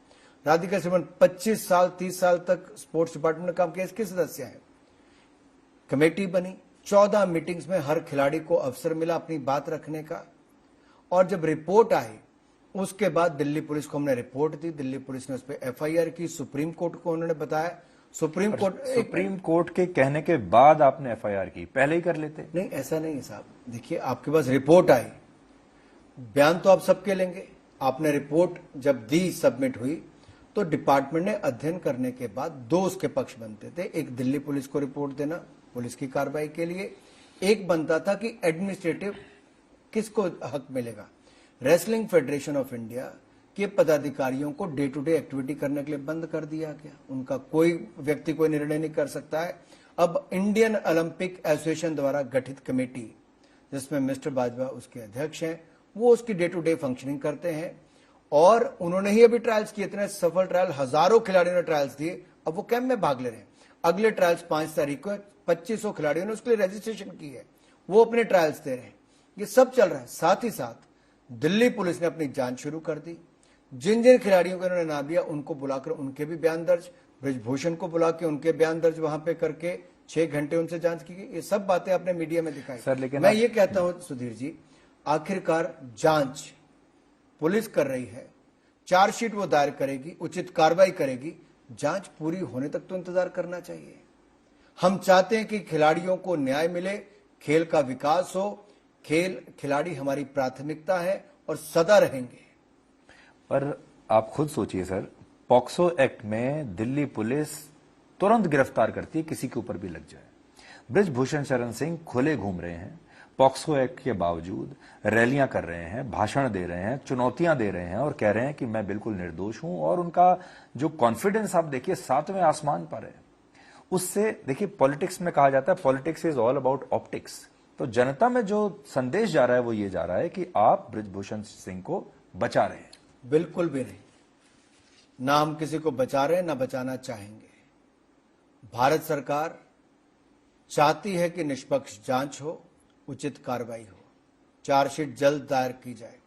राधिका सिमन 25 साल 30 साल तक स्पोर्ट्स डिपार्टमेंट में काम किया, इसके सदस्य हैं। कमेटी बनी, 14 मीटिंग्स में हर खिलाड़ी को अवसर मिला अपनी बात रखने का। और जब रिपोर्ट आई उसके बाद दिल्ली पुलिस को हमने रिपोर्ट दी, दिल्ली पुलिस ने उस पर एफआईआर की, सुप्रीम कोर्ट को उन्होंने बताया। सुप्रीम कोर्ट के कहने के बाद आपने एफआईआर की, पहले ही कर लेते? नहीं, ऐसा नहीं है साहब। देखिए, आपके पास रिपोर्ट आई, बयान तो आप सबके लेंगे। आपने रिपोर्ट जब दी, सबमिट हुई, तो डिपार्टमेंट ने अध्ययन करने के बाद 2 उसके पक्ष बनते थे। एक दिल्ली पुलिस को रिपोर्ट देना पुलिस की कार्रवाई के लिए, एक बनता था कि एडमिनिस्ट्रेटिव किसको हक मिलेगा। रेसलिंग फेडरेशन ऑफ इंडिया के पदाधिकारियों को डे टू डे एक्टिविटी करने के लिए बंद कर दिया गया। उनका कोई व्यक्ति कोई निर्णय नहीं कर सकता है। अब इंडियन ओलंपिक एसोसिएशन द्वारा गठित कमेटी, जिसमें मिस्टर बाजवा उसके अध्यक्ष हैं, वो उसकी डे टू डे फंक्शनिंग करते हैं। और उन्होंने ही अभी ट्रायल्स किए, इतने सफल ट्रायल, हजारों खिलाड़ियों ने ट्रायल्स दिए। अब वो कैंप में भाग ले रहे हैं। अगले ट्रायल्स 5 तारीख को 2500 खिलाड़ियों ने उसके लिए रजिस्ट्रेशन की है, वो अपने ट्रायल्स दे रहे हैं। ये सब चल रहा है। साथ ही साथ दिल्ली पुलिस ने अपनी जांच शुरू कर दी। जिन जिन खिलाड़ियों को इन्होंने नाम लिया उनको बुलाकर उनके भी बयान दर्ज, ब्रिजभूषण को बुला के उनके बयान दर्ज वहां पे करके 6 घंटे उनसे जांच की गई। ये सब बातें आपने मीडिया में दिखाई। सर, लेकिन मैं ये कहता हूं सुधीर जी, आखिरकार जांच पुलिस कर रही है, चार्जशीट वो दायर करेगी, उचित कार्रवाई करेगी। जांच पूरी होने तक तो इंतजार करना चाहिए। हम चाहते हैं कि खिलाड़ियों को न्याय मिले, खेल का विकास हो। खिलाड़ी हमारी प्राथमिकता है और सदा रहेंगे। पर आप खुद सोचिए सर, पॉक्सो एक्ट में दिल्ली पुलिस तुरंत गिरफ्तार करती है किसी के ऊपर भी लग जाए। ब्रिजभूषण शरण सिंह खुले घूम रहे हैं, पॉक्सो एक्ट के बावजूद रैलियां कर रहे हैं, भाषण दे रहे हैं, चुनौतियां दे रहे हैं और कह रहे हैं कि मैं बिल्कुल निर्दोष हूं। और उनका जो कॉन्फिडेंस आप देखिए 7वें आसमान पर है। उससे देखिए, पॉलिटिक्स में कहा जाता है politics is all about optics. तो जनता में जो संदेश जा रहा है वो ये जा रहा है कि आप ब्रिजभूषण सिंह को बचा रहे हैं। बिल्कुल भी नहीं, ना हम किसी को बचा रहे हैं, ना बचाना चाहेंगे। भारत सरकार चाहती है कि निष्पक्ष जांच हो, उचित कार्रवाई हो, चार्जशीट जल्द दायर की जाए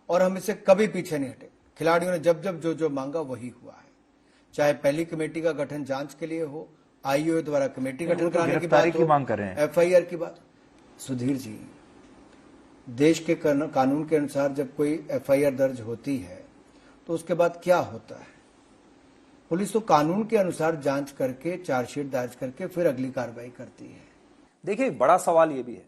और हम इससे कभी पीछे नहीं हटे। खिलाड़ियों ने जब जब जो मांगा वही हुआ है। चाहे पहली कमेटी का गठन जांच के लिए हो, आईओए द्वारा कमेटी गठन कराने की बात हो, मांग कर रहे हैं, एफआईआर की बात। सुधीर जी, देश के कानून के अनुसार जब कोई एफआईआर दर्ज होती है तो उसके बाद क्या होता है? पुलिस तो कानून के अनुसार जांच करके चार्जशीट दर्ज करके फिर अगली कार्रवाई करती है। देखिए, बड़ा सवाल यह भी है,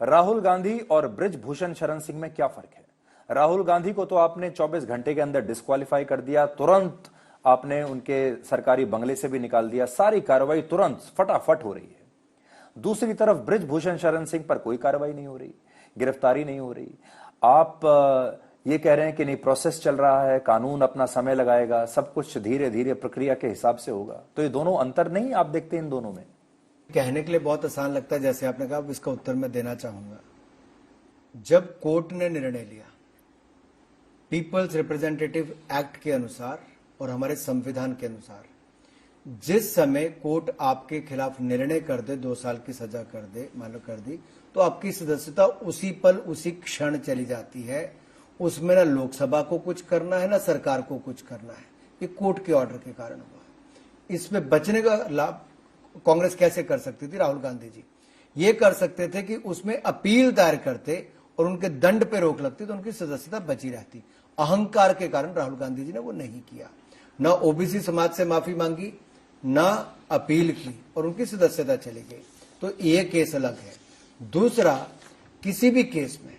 राहुल गांधी और ब्रिजभूषण शरण सिंह में क्या फर्क है? राहुल गांधी को तो आपने 24 घंटे के अंदर डिस्क्वालीफाई कर दिया, तुरंत आपने उनके सरकारी बंगले से भी निकाल दिया, सारी कार्रवाई तुरंत फटाफट हो रही है। दूसरी तरफ ब्रिजभूषण शरण सिंह पर कोई कार्रवाई नहीं हो रही, गिरफ्तारी नहीं हो रही। आप ये कह रहे हैं कि नहीं, प्रोसेस चल रहा है, कानून अपना समय लगाएगा, सब कुछ धीरे धीरे प्रक्रिया के हिसाब से होगा। तो ये दोनों अंतर नहीं आप देखते इन दोनों में? कहने के लिए बहुत आसान लगता है, जैसे आपने कहा, इसका उत्तर मैं देना चाहूंगा। जब कोर्ट ने निर्णय लिया पीपल्स रिप्रेजेंटेटिव एक्ट के अनुसार और हमारे संविधान के अनुसार, जिस समय कोर्ट आपके खिलाफ निर्णय कर दे, 2 साल की सजा कर दे, मान लो कर दी, तो आपकी सदस्यता उसी पल उसी क्षण चली जाती है। उसमें ना लोकसभा को कुछ करना है, ना सरकार को कुछ करना है। ये कोर्ट के ऑर्डर के कारण हुआ। इसमें बचने का लाभ कांग्रेस कैसे कर सकती थी? राहुल गांधी जी ये कर सकते थे कि उसमें अपील दायर करते और उनके दंड पे रोक लगती तो उनकी सदस्यता बची रहती। अहंकार के कारण राहुल गांधी जी ने वो नहीं किया। न ओबीसी समाज से माफी मांगी, ना अपील की और उनकी सदस्यता चली गई, तो ये केस अलग है। दूसरा, किसी भी केस में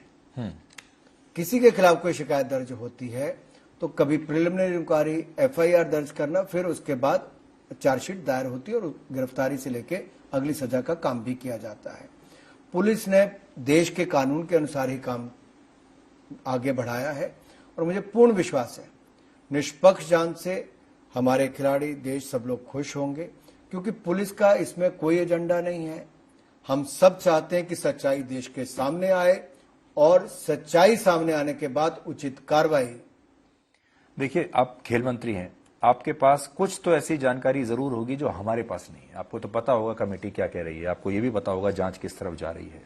किसी के खिलाफ कोई शिकायत दर्ज होती है तो कभी प्रिलिमिनरी इंक्वायरी एफआईआर दर्ज करना, फिर उसके बाद चार्जशीट दायर होती है और गिरफ्तारी से लेके अगली सजा का काम भी किया जाता है। पुलिस ने देश के कानून के अनुसार ही काम आगे बढ़ाया है और मुझे पूर्ण विश्वास है निष्पक्ष जांच से हमारे खिलाड़ी, देश, सब लोग खुश होंगे, क्योंकि पुलिस का इसमें कोई एजेंडा नहीं है। हम सब चाहते हैं कि सच्चाई देश के सामने आए और सच्चाई सामने आने के बाद उचित कार्रवाई। देखिए, आप खेल मंत्री हैं, आपके पास कुछ तो ऐसी जानकारी जरूर होगी जो हमारे पास नहीं है। आपको तो पता होगा कमेटी क्या कह रही है, आपको यह भी पता होगा जांच किस तरफ जा रही है।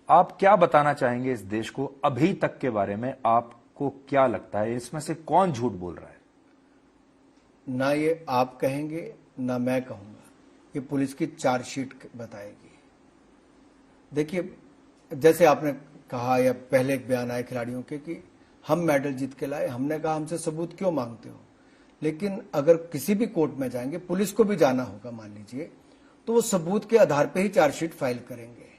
आप क्या बताना चाहेंगे इस देश को अभी तक के बारे में? आपको क्या लगता है इसमें से कौन झूठ बोल रहा है? ना ये आप कहेंगे ना मैं कहूंगा, ये पुलिस की चार्जशीट बताएगी। देखिए, जैसे आपने कहा या पहले एक बयान आए खिलाड़ियों के कि हम मेडल जीत के लाए, हमने कहा हमसे सबूत क्यों मांगते हो। लेकिन अगर किसी भी कोर्ट में जाएंगे, पुलिस को भी जाना होगा मान लीजिए, तो वो सबूत के आधार पे ही चार्जशीट फाइल करेंगे।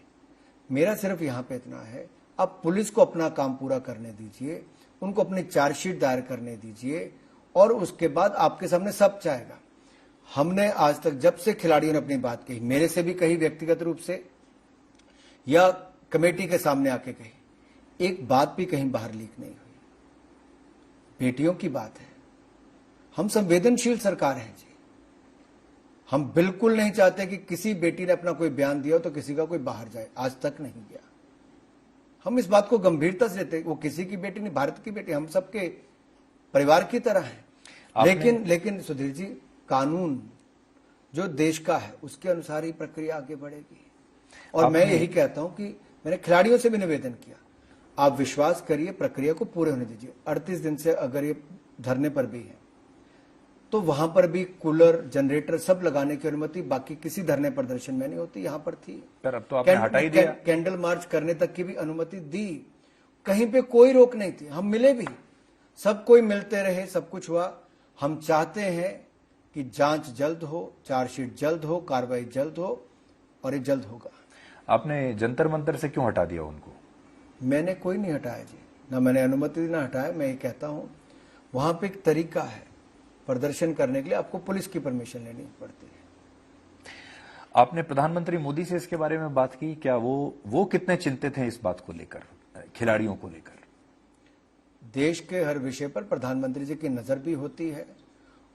मेरा सिर्फ यहां पे इतना है, अब पुलिस को अपना काम पूरा करने दीजिए, उनको अपनी चार्जशीट दायर करने दीजिए और उसके बाद आपके सामने सब जाएगा। हमने आज तक जब से खिलाड़ियों ने अपनी बात कही, मेरे से भी कही व्यक्तिगत रूप से या कमेटी के सामने आके कही, एक बात भी कहीं बाहर लीक नहीं हुई। बेटियों की बात है, हम संवेदनशील सरकार है जी। हम बिल्कुल नहीं चाहते कि किसी बेटी ने अपना कोई बयान दिया हो तो किसी का कोई बाहर जाए, आज तक नहीं गया। हम इस बात को गंभीरता से लेते, वो किसी की बेटी नहीं, भारत की बेटी, हम सबके परिवार की तरह है। लेकिन सुधीर जी, कानून जो देश का है उसके अनुसार ही प्रक्रिया आगे बढ़ेगी। और मैं यही कहता हूं कि मैंने खिलाड़ियों से भी निवेदन किया, आप विश्वास करिए, प्रक्रिया को पूरे होने दीजिए। 38 दिन से अगर ये धरने पर भी है तो वहां पर भी कूलर, जनरेटर सब लगाने की अनुमति बाकी किसी धरने प्रदर्शन में नहीं होती, यहां पर थी। पर अब तो आपने हटा ही दिया। कैंडल मार्च करने तक की भी अनुमति दी, कहीं पे कोई रोक नहीं थी। हम मिले भी, सब कोई मिलते रहे, सब कुछ हुआ। हम चाहते हैं कि जांच जल्द हो, चार्जशीट जल्द हो, कार्रवाई जल्द हो और ये जल्द होगा। आपने जंतर मंतर से क्यों हटा दिया उनको? मैंने कोई नहीं हटाया जी, ना मैंने अनुमति दी ना हटाया। मैं ये कहता हूं वहां पे एक तरीका है प्रदर्शन करने के लिए, आपको पुलिस की परमिशन लेनी पड़ती है। आपने प्रधानमंत्री मोदी से इसके बारे में बात की क्या? वो कितने चिंतित हैं इस बात को लेकर, खिलाड़ियों को लेकर? देश के हर विषय पर प्रधानमंत्री जी की नजर भी होती है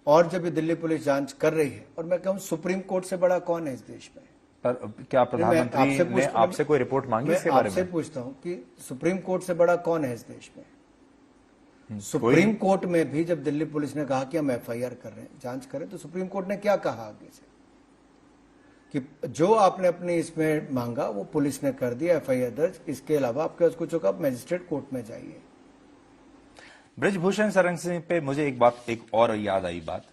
और जब ये दिल्ली पुलिस जांच कर रही है, और मैं कहूं सुप्रीम कोर्ट से बड़ा कौन है इस देश में? पर क्या प्रधानमंत्री ने आपसे कोई रिपोर्ट मांगी इसके बारे में? मैं आपसे पूछता हूं कि सुप्रीम कोर्ट से बड़ा कौन है इस देश में? सुप्रीम कोर्ट में भी जब दिल्ली पुलिस ने कहा कि हम एफआईआर कर रहे हैं, जांच करें, तो सुप्रीम कोर्ट ने क्या कहा आगे से कि जो आपने अपने इसमें मांगा वो पुलिस ने कर दिया, एफआईआर दर्ज, इसके अलावा आपके पास कुछ होगा आप मजिस्ट्रेट कोर्ट में जाइए। ब्रजभूषण शरण सिंह पे मुझे एक और याद आई बात।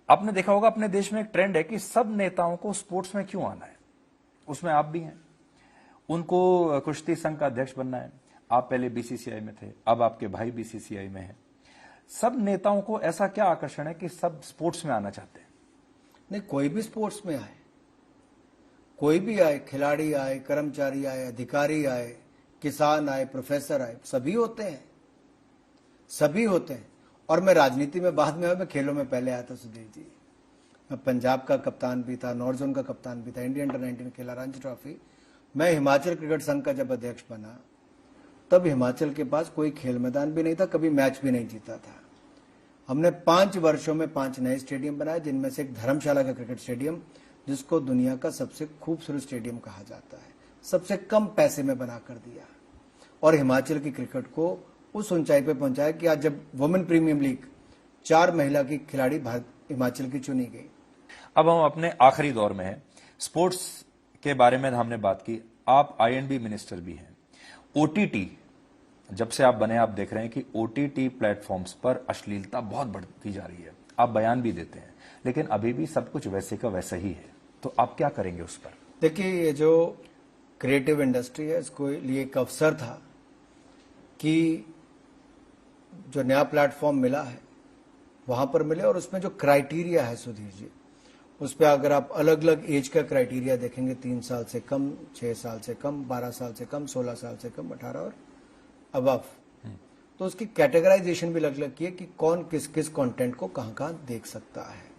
आपने देखा होगा अपने देश में एक ट्रेंड है कि सब नेताओं को स्पोर्ट्स में क्यों आना है, उसमें आप भी हैं। उनको कुश्ती संघ का अध्यक्ष बनना है, आप पहले बीसीसीआई में थे, अब आपके भाई बीसीसीआई में हैं। सब नेताओं को ऐसा क्या आकर्षण है कि सब स्पोर्ट्स में आना चाहते हैं? नहीं, कोई भी स्पोर्ट्स में आए, कोई भी आए, खिलाड़ी आए, कर्मचारी आए, अधिकारी आए, किसान आए, प्रोफेसर आए, सभी होते हैं, सभी होते हैं। और मैं राजनीति में बाद में आया, मैं खेलों में पहले आया था सुधीर जी। मैं पंजाब का कप्तान भी था, नॉर्थ जोन का कप्तान भी था, इंडिया अंडर-19 खेला, रणजी ट्रॉफी। मैं हिमाचल क्रिकेट संघ का जब अध्यक्ष बना तब हिमाचल के पास कोई खेल मैदान भी नहीं था, कभी मैच भी नहीं जीता था। हमने 5 वर्षों में 5 नए स्टेडियम बनाए, जिनमें से एक धर्मशाला का क्रिकेट स्टेडियम, जिसको दुनिया का सबसे खूबसूरत स्टेडियम कहा जाता है, सबसे कम पैसे में बना कर दिया और हिमाचल की क्रिकेट को उस ऊंचाई पे पहुंचाया कि आज जब वुमेन प्रीमियम लीग 4 महिला की खिलाड़ी भारत हिमाचल की चुनी गई। अब हम अपने आखिरी दौर में हैं। स्पोर्ट्स के बारे में हमने बात की, आप आईएनबी मिनिस्टर भी हैं। ओटीटी जब से आप बने, आप देख रहे हैं कि ओटीटी प्लेटफॉर्म्स पर अश्लीलता बहुत बढ़ती जा रही है। आप बयान भी देते हैं, लेकिन अभी भी सब कुछ वैसे का वैसा ही है, तो आप क्या करेंगे उस पर? देखिए, ये जो क्रिएटिव इंडस्ट्री है, इसको लिए एक अवसर था कि जो नया प्लेटफॉर्म मिला है वहां पर मिले। और उसमें जो क्राइटेरिया है सुधीर जी, उस पर अगर आप अलग अलग एज का क्राइटेरिया देखेंगे, 3 साल से कम, 6 साल से कम, 12 साल से कम, 16 साल से कम, 18 और अबव, तो उसकी कैटेगराइजेशन भी अलग अलग की है कि कौन किस किस कंटेंट को कहां कहां देख सकता है।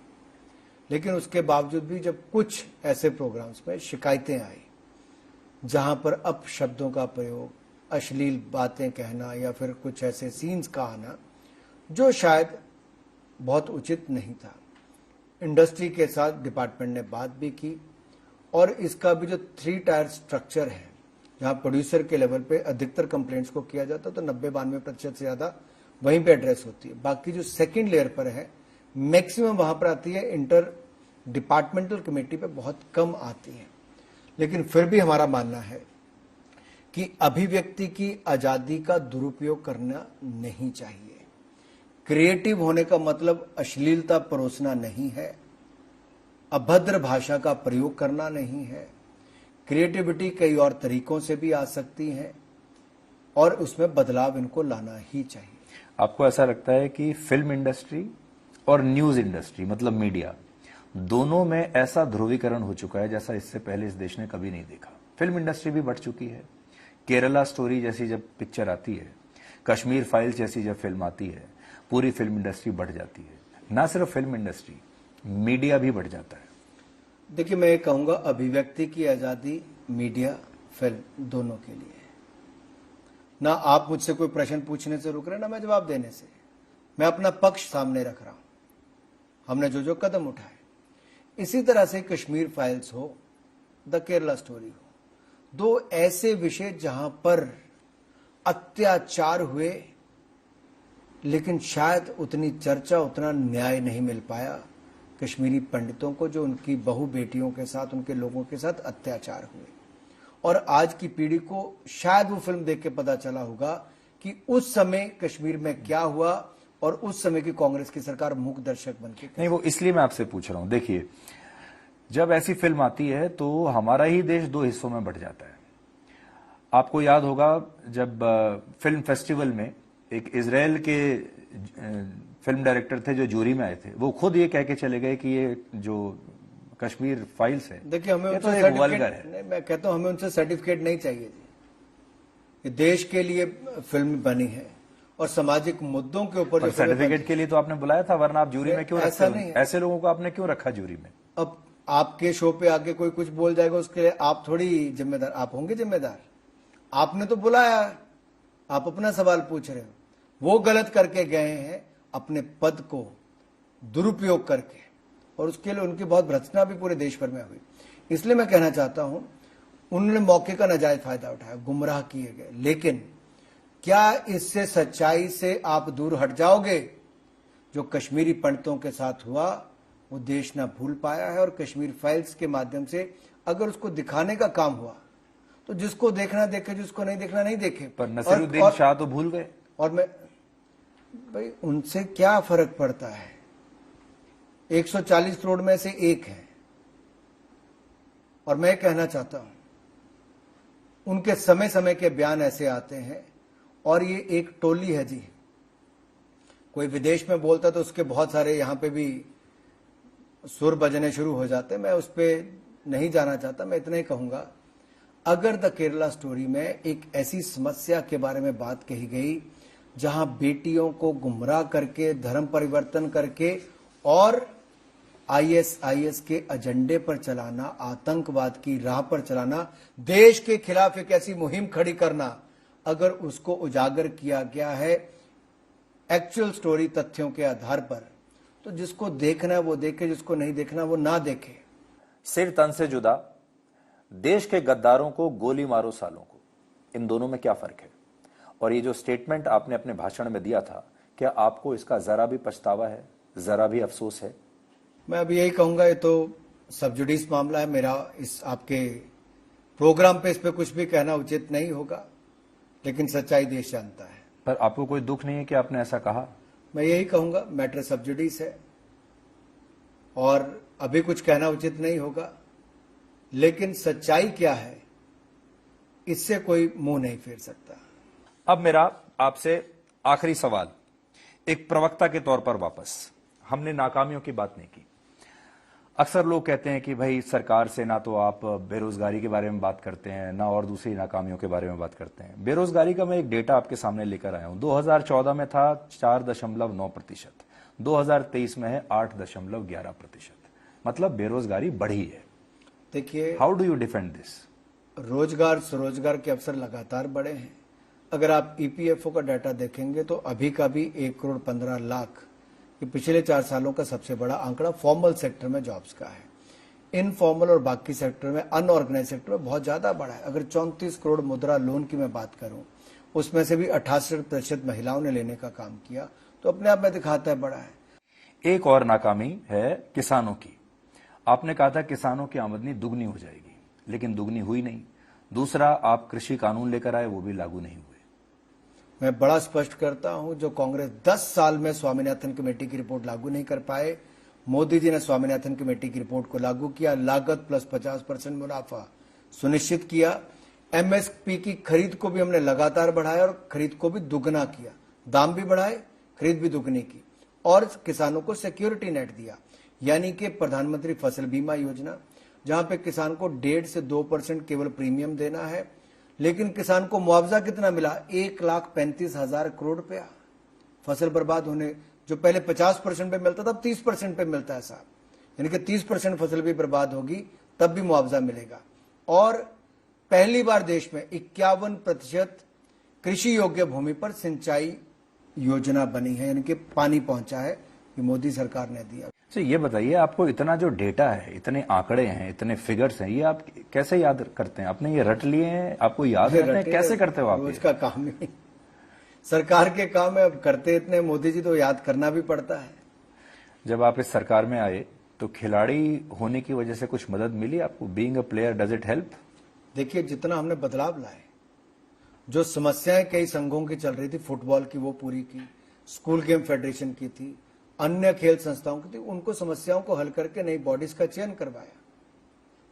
लेकिन उसके बावजूद भी जब कुछ ऐसे प्रोग्राम्स में शिकायतें आई जहां पर अपशब्दों का प्रयोग, अश्लील बातें कहना या फिर कुछ ऐसे सीन्स का आना जो शायद बहुत उचित नहीं था, इंडस्ट्री के साथ डिपार्टमेंट ने बात भी की। और इसका भी जो 3 टायर स्ट्रक्चर है, जहां प्रोड्यूसर के लेवल पे अधिकतर कंप्लेंट्स को किया जाता है, तो 90-92% से ज्यादा वहीं पे एड्रेस होती है। बाकी जो सेकंड लेयर पर है, मैक्सिमम वहां पर आती है, इंटर डिपार्टमेंटल कमेटी पे बहुत कम आती है। लेकिन फिर भी हमारा मानना है कि अभिव्यक्ति की आजादी का दुरुपयोग करना नहीं चाहिए। क्रिएटिव होने का मतलब अश्लीलता परोसना नहीं है, अभद्र भाषा का प्रयोग करना नहीं है। क्रिएटिविटी कई और तरीकों से भी आ सकती है और उसमें बदलाव इनको लाना ही चाहिए। आपको ऐसा लगता है कि फिल्म इंडस्ट्री और न्यूज इंडस्ट्री मतलब मीडिया दोनों में ऐसा ध्रुवीकरण हो चुका है जैसा इससे पहले इस देश ने कभी नहीं देखा? फिल्म इंडस्ट्री भी बढ़ चुकी है। केरला स्टोरी जैसी जब पिक्चर आती है, कश्मीर फाइल्स जैसी जब फिल्म आती है, पूरी फिल्म इंडस्ट्री बढ़ जाती है। ना सिर्फ फिल्म इंडस्ट्री, मीडिया भी बढ़ जाता है। देखिए, मैं ये कहूंगा अभिव्यक्ति की आजादी मीडिया फिल्म दोनों के लिए है। ना आप मुझसे कोई प्रश्न पूछने से रुक रहे, ना मैं जवाब देने से। मैं अपना पक्ष सामने रख रहा हूं, हमने जो जो कदम उठाए। इसी तरह से कश्मीर फाइल्स हो, द केरला स्टोरी हो, 2 ऐसे विषय जहां पर अत्याचार हुए लेकिन शायद उतनी चर्चा, उतना न्याय नहीं मिल पाया कश्मीरी पंडितों को, जो उनकी बहु बेटियों के साथ, उनके लोगों के साथ अत्याचार हुए। और आज की पीढ़ी को शायद वो फिल्म देख के पता चला होगा कि उस समय कश्मीर में क्या हुआ और उस समय की कांग्रेस की सरकार मूक दर्शक बन के। नहीं, वो इसलिए मैं आपसे पूछ रहा हूं। देखिए, जब ऐसी फिल्म आती है तो हमारा ही देश 2 हिस्सों में बढ़ जाता है। आपको याद होगा जब फिल्म फेस्टिवल में एक इजराइल के फिल्म डायरेक्टर थे जो जूरी में आए थे, वो खुद ये कह के चले गए कि ये जो कश्मीर फाइल्स है, देखिए हमें ये तो उनसे एक वल्गर है। नहीं, मैं कहता हूं हमें उनसे सर्टिफिकेट नहीं चाहिए जी। ये देश के लिए फिल्म बनी है और सामाजिक मुद्दों के ऊपर। सर्टिफिकेट के लिए तो आपने बुलाया था, वरना आप जूरी में क्यों ऐसा रखते? नहीं है। ऐसे लोगों को आपने क्यों रखा जूरी में? अब आपके शो पे आके कोई कुछ बोल जाएगा, उसके लिए आप थोड़ी जिम्मेदार, आप होंगे जिम्मेदार। आपने तो बुलाया, आप अपना सवाल पूछ रहे हो। वो गलत करके गए हैं अपने पद को दुरुपयोग करके, और उसके लिए उनकी बहुत भर्त्सना भी पूरे देश भर में हुई। इसलिए मैं कहना चाहता हूं, उन्होंने मौके का नाजायज फायदा उठाया, गुमराह किए गए। लेकिन क्या इससे, सच्चाई से आप दूर हट जाओगे? जो कश्मीरी पंडितों के साथ हुआ वो देश ना भूल पाया है। और कश्मीर फाइल्स के माध्यम से अगर उसको दिखाने का काम हुआ तो जिसको देखना देखे, जिसको नहीं देखना नहीं देखे। पर नसीरुद्दीन शाह तो भूल गए। और मैं भाई, उनसे क्या फर्क पड़ता है? 140 करोड़ में से एक है। और मैं कहना चाहता हूं, उनके समय समय के बयान ऐसे आते हैं और ये एक टोली है जी। कोई विदेश में बोलता तो उसके बहुत सारे यहां पे भी सुर बजने शुरू हो जाते। मैं उस पर नहीं जाना चाहता। मैं इतना ही कहूंगा, अगर द केरला स्टोरी में एक ऐसी समस्या के बारे में बात कही गई जहां बेटियों को गुमराह करके, धर्म परिवर्तन करके और आईएसआईएस के एजेंडे पर चलाना, आतंकवाद की राह पर चलाना, देश के खिलाफ एक ऐसी मुहिम खड़ी करना, अगर उसको उजागर किया गया है एक्चुअल स्टोरी तथ्यों के आधार पर, तो जिसको देखना है वो देखे, जिसको नहीं देखना वो ना देखे। सिर तन से जुदा, देश के गद्दारों को गोली मारो सालों को, इन दोनों में क्या फर्क है? और ये जो स्टेटमेंट आपने अपने भाषण में दिया था, क्या आपको इसका जरा भी पछतावा है, जरा भी अफसोस है? मैं अभी यही कहूंगा, ये तो सबजुडिस मामला है मेरा। इस आपके प्रोग्राम पे इस पे कुछ भी कहना उचित नहीं होगा, लेकिन सच्चाई देश जानता है। पर आपको कोई दुख नहीं है कि आपने ऐसा कहा? मैं यही कहूंगा, मैटर सबजुडिस है और अभी कुछ कहना उचित नहीं होगा, लेकिन सच्चाई क्या है इससे कोई मुंह नहीं फेर सकता। अब मेरा आपसे आखिरी सवाल, एक प्रवक्ता के तौर पर वापस, हमने नाकामियों की बात नहीं की। अक्सर लोग कहते हैं कि भाई सरकार से ना तो आप बेरोजगारी के बारे में बात करते हैं, ना और दूसरी नाकामियों के बारे में बात करते हैं। बेरोजगारी का मैं एक डेटा आपके सामने लेकर आया हूं। 2014 में था 4.9%, 2023 में है 8.11%। मतलब बेरोजगारी बढ़ी है। देखिए, how do you defend this? रोजगार स्वरोजगार के अवसर लगातार बढ़े हैं। अगर आप ईपीएफओ का डाटा देखेंगे तो अभी का भी 1,15,00,000 ये पिछले 4 सालों का सबसे बड़ा आंकड़ा फॉर्मल सेक्टर में जॉब्स का है। इनफॉर्मल और बाकी सेक्टर में, अनऑर्गेनाइज सेक्टर में बहुत ज्यादा बढ़ा है। अगर 34 करोड़ मुद्रा लोन की मैं बात करूं, उसमें से भी 68% महिलाओं ने लेने का काम किया, तो अपने आप में दिखाता है बड़ा है। एक और नाकामी है किसानों की। आपने कहा था किसानों की आमदनी दुगनी हो जाएगी, लेकिन दुगनी हुई नहीं। दूसरा, आप कृषि कानून लेकर आए, वो भी लागू नहीं हुए। मैं बड़ा स्पष्ट करता हूं, जो कांग्रेस 10 साल में स्वामीनाथन कमेटी की रिपोर्ट लागू नहीं कर पाए, मोदी जी ने स्वामीनाथन कमेटी की रिपोर्ट को लागू किया। लागत प्लस 50% मुनाफा सुनिश्चित किया। एमएसपी की खरीद को भी हमने लगातार बढ़ाया और खरीद को भी दुगना किया। दाम भी बढ़ाए, खरीद भी दुगनी की, और किसानों को सिक्योरिटी नेट दिया, यानी कि प्रधानमंत्री फसल बीमा योजना, जहां पे किसान को 1.5 से 2% केवल प्रीमियम देना है। लेकिन किसान को मुआवजा कितना मिला? 1,35,000 करोड़ रुपया। फसल बर्बाद होने, जो पहले 50% पे मिलता था, अब 30% पे मिलता है साहब। यानी कि 30% फसल भी बर्बाद होगी तब भी मुआवजा मिलेगा। और पहली बार देश में 51% कृषि योग्य भूमि पर सिंचाई योजना बनी है, यानी कि पानी पहुंचा है, ये मोदी सरकार ने दिया। तो ये बताइए, आपको इतना जो डेटा है, इतने आंकड़े हैं, इतने फिगर्स हैं, ये आप कैसे याद करते हैं? आपने ये रट लिए हैं? आपको याद रहते हैं? कैसे करते हो आप? रोज का काम ही सरकार के काम है, अब करते इतने मोदी जी, तो याद करना भी पड़ता है। जब आप इस सरकार में आए तो खिलाड़ी होने की वजह से कुछ मदद मिली आपको? Being a player, does it help? देखिए, जितना हमने बदलाव लाए, जो समस्याएं कई संघों की चल रही थी, फुटबॉल की वो पूरी की, स्कूल गेम फेडरेशन की थी, अन्य खेल संस्थाओं की थी, उनको समस्याओं को हल करके नई बॉडीज का चयन करवाया,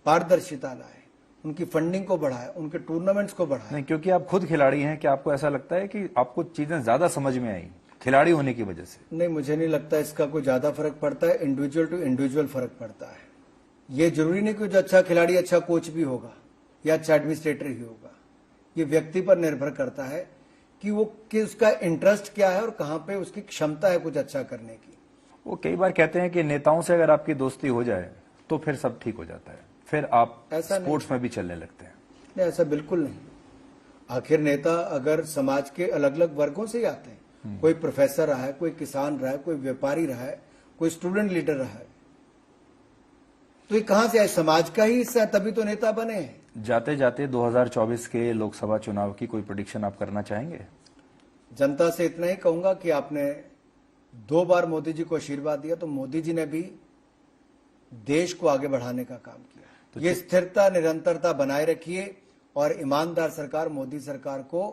पारदर्शिता लाए, उनकी फंडिंग को बढ़ाया, उनके टूर्नामेंट्स को बढ़ाया। नहीं, क्योंकि आप खुद खिलाड़ी हैं, क्या आपको ऐसा लगता है कि आपको चीजें ज्यादा समझ में आई खिलाड़ी होने की वजह से? नहीं, मुझे नहीं लगता इसका कोई ज्यादा फर्क पड़ता है। इंडिविजुअल टू इंडिविजुअल फर्क पड़ता है। ये जरूरी नहीं कि जो अच्छा खिलाड़ी अच्छा कोच भी होगा या अच्छा एडमिनिस्ट्रेटर ही होगा। ये व्यक्ति पर निर्भर करता है कि उसका इंटरेस्ट क्या है और कहां पे उसकी क्षमता है कुछ अच्छा करने की। वो कई बार कहते हैं कि नेताओं से अगर आपकी दोस्ती हो जाए तो फिर सब ठीक हो जाता है, फिर आप स्पोर्ट्स में भी चलने लगते हैं। नहीं, ऐसा बिल्कुल नहीं। आखिर नेता अगर समाज के अलग अलग वर्गों से ही आते हैं, कोई प्रोफेसर रहा है, कोई किसान रहा है, कोई व्यापारी रहा है, कोई स्टूडेंट लीडर रहा है, तो ये कहां से आए? समाज का ही हिस्सा है, तभी तो नेता बने हैं। जाते जाते 2024 के लोकसभा चुनाव की कोई प्रेडिक्शन आप करना चाहेंगे? जनता से इतना ही कहूंगा कि आपने 2 बार मोदी जी को आशीर्वाद दिया, तो मोदी जी ने भी देश को आगे बढ़ाने का काम किया। तो ये स्थिरता, निरंतरता बनाए रखिए और ईमानदार सरकार, मोदी सरकार को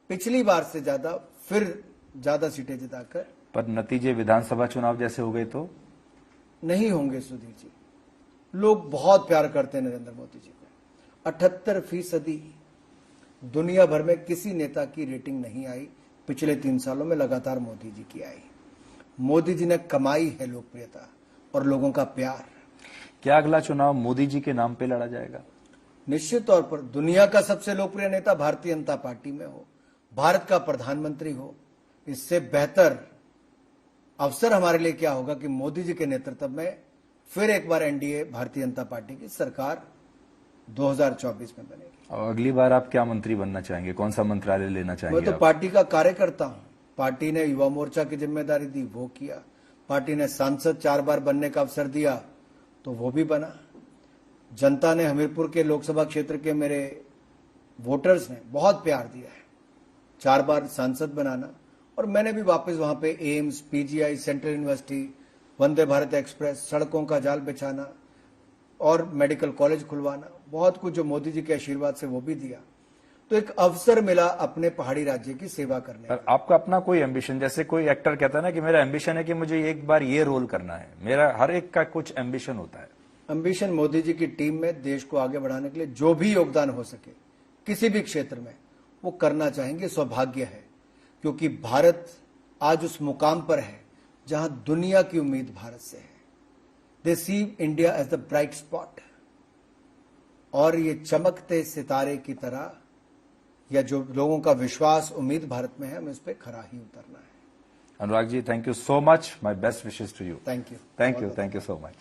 पिछली बार से ज्यादा, फिर ज्यादा सीटें जिताकर। पर नतीजे विधानसभा चुनाव जैसे हो गए तो नहीं होंगे सुधीर जी। लोग बहुत प्यार करते हैं नरेंद्र मोदी जी को। 78% दुनिया भर में किसी नेता की रेटिंग नहीं आई, पिछले 3 सालों में लगातार मोदी जी की आई। मोदी जी ने कमाई है लोकप्रियता और लोगों का प्यार। क्या अगला चुनाव मोदी जी के नाम पे लड़ा जाएगा? निश्चित तौर पर दुनिया का सबसे लोकप्रिय नेता भारतीय जनता पार्टी में हो, भारत का प्रधानमंत्री हो, इससे बेहतर अवसर हमारे लिए क्या होगा कि मोदी जी के नेतृत्व में फिर एक बार एनडीए भारतीय जनता पार्टी की सरकार 2024 में बनेगी। और अगली बार आप क्या मंत्री बनना चाहेंगे? कौन सा मंत्रालय लेना चाहेंगे? मैं तो पार्टी का कार्यकर्ता हूं। पार्टी ने युवा मोर्चा की जिम्मेदारी दी, वो किया। पार्टी ने सांसद 4 बार बनने का अवसर दिया, तो वो भी बना। जनता ने, हमीरपुर के लोकसभा क्षेत्र के मेरे वोटर्स ने बहुत प्यार दिया है 4 बार सांसद बनाना, और मैंने भी वापस वहां पे AIIMS, PGI, central university, Vande Bharat express, सड़कों का जाल बिछाना और मेडिकल कॉलेज खुलवाना, बहुत कुछ जो मोदी जी के आशीर्वाद से वो भी दिया। तो एक अवसर मिला अपने पहाड़ी राज्य की सेवा करने का। आपका अपना कोई एम्बिशन, जैसे कोई एक्टर कहता है ना कि मेरा एम्बिशन है कि मुझे एक बार ये रोल करना है, मेरा हर एक का कुछ एम्बिशन होता है। एम्बिशन मोदी जी की टीम में देश को आगे बढ़ाने के लिए जो भी योगदान हो सके किसी भी क्षेत्र में वो करना चाहेंगे। सौभाग्य है क्योंकि भारत आज उस मुकाम पर है जहां दुनिया की उम्मीद भारत से है। They see India as the bright spot, और ये चमकते सितारे की तरह, या जो लोगों का विश्वास उम्मीद भारत में है, हमें उस पर खरा ही उतरना है। Anurag ji, thank you so much. My best wishes to you. Thank you. Thank you so much.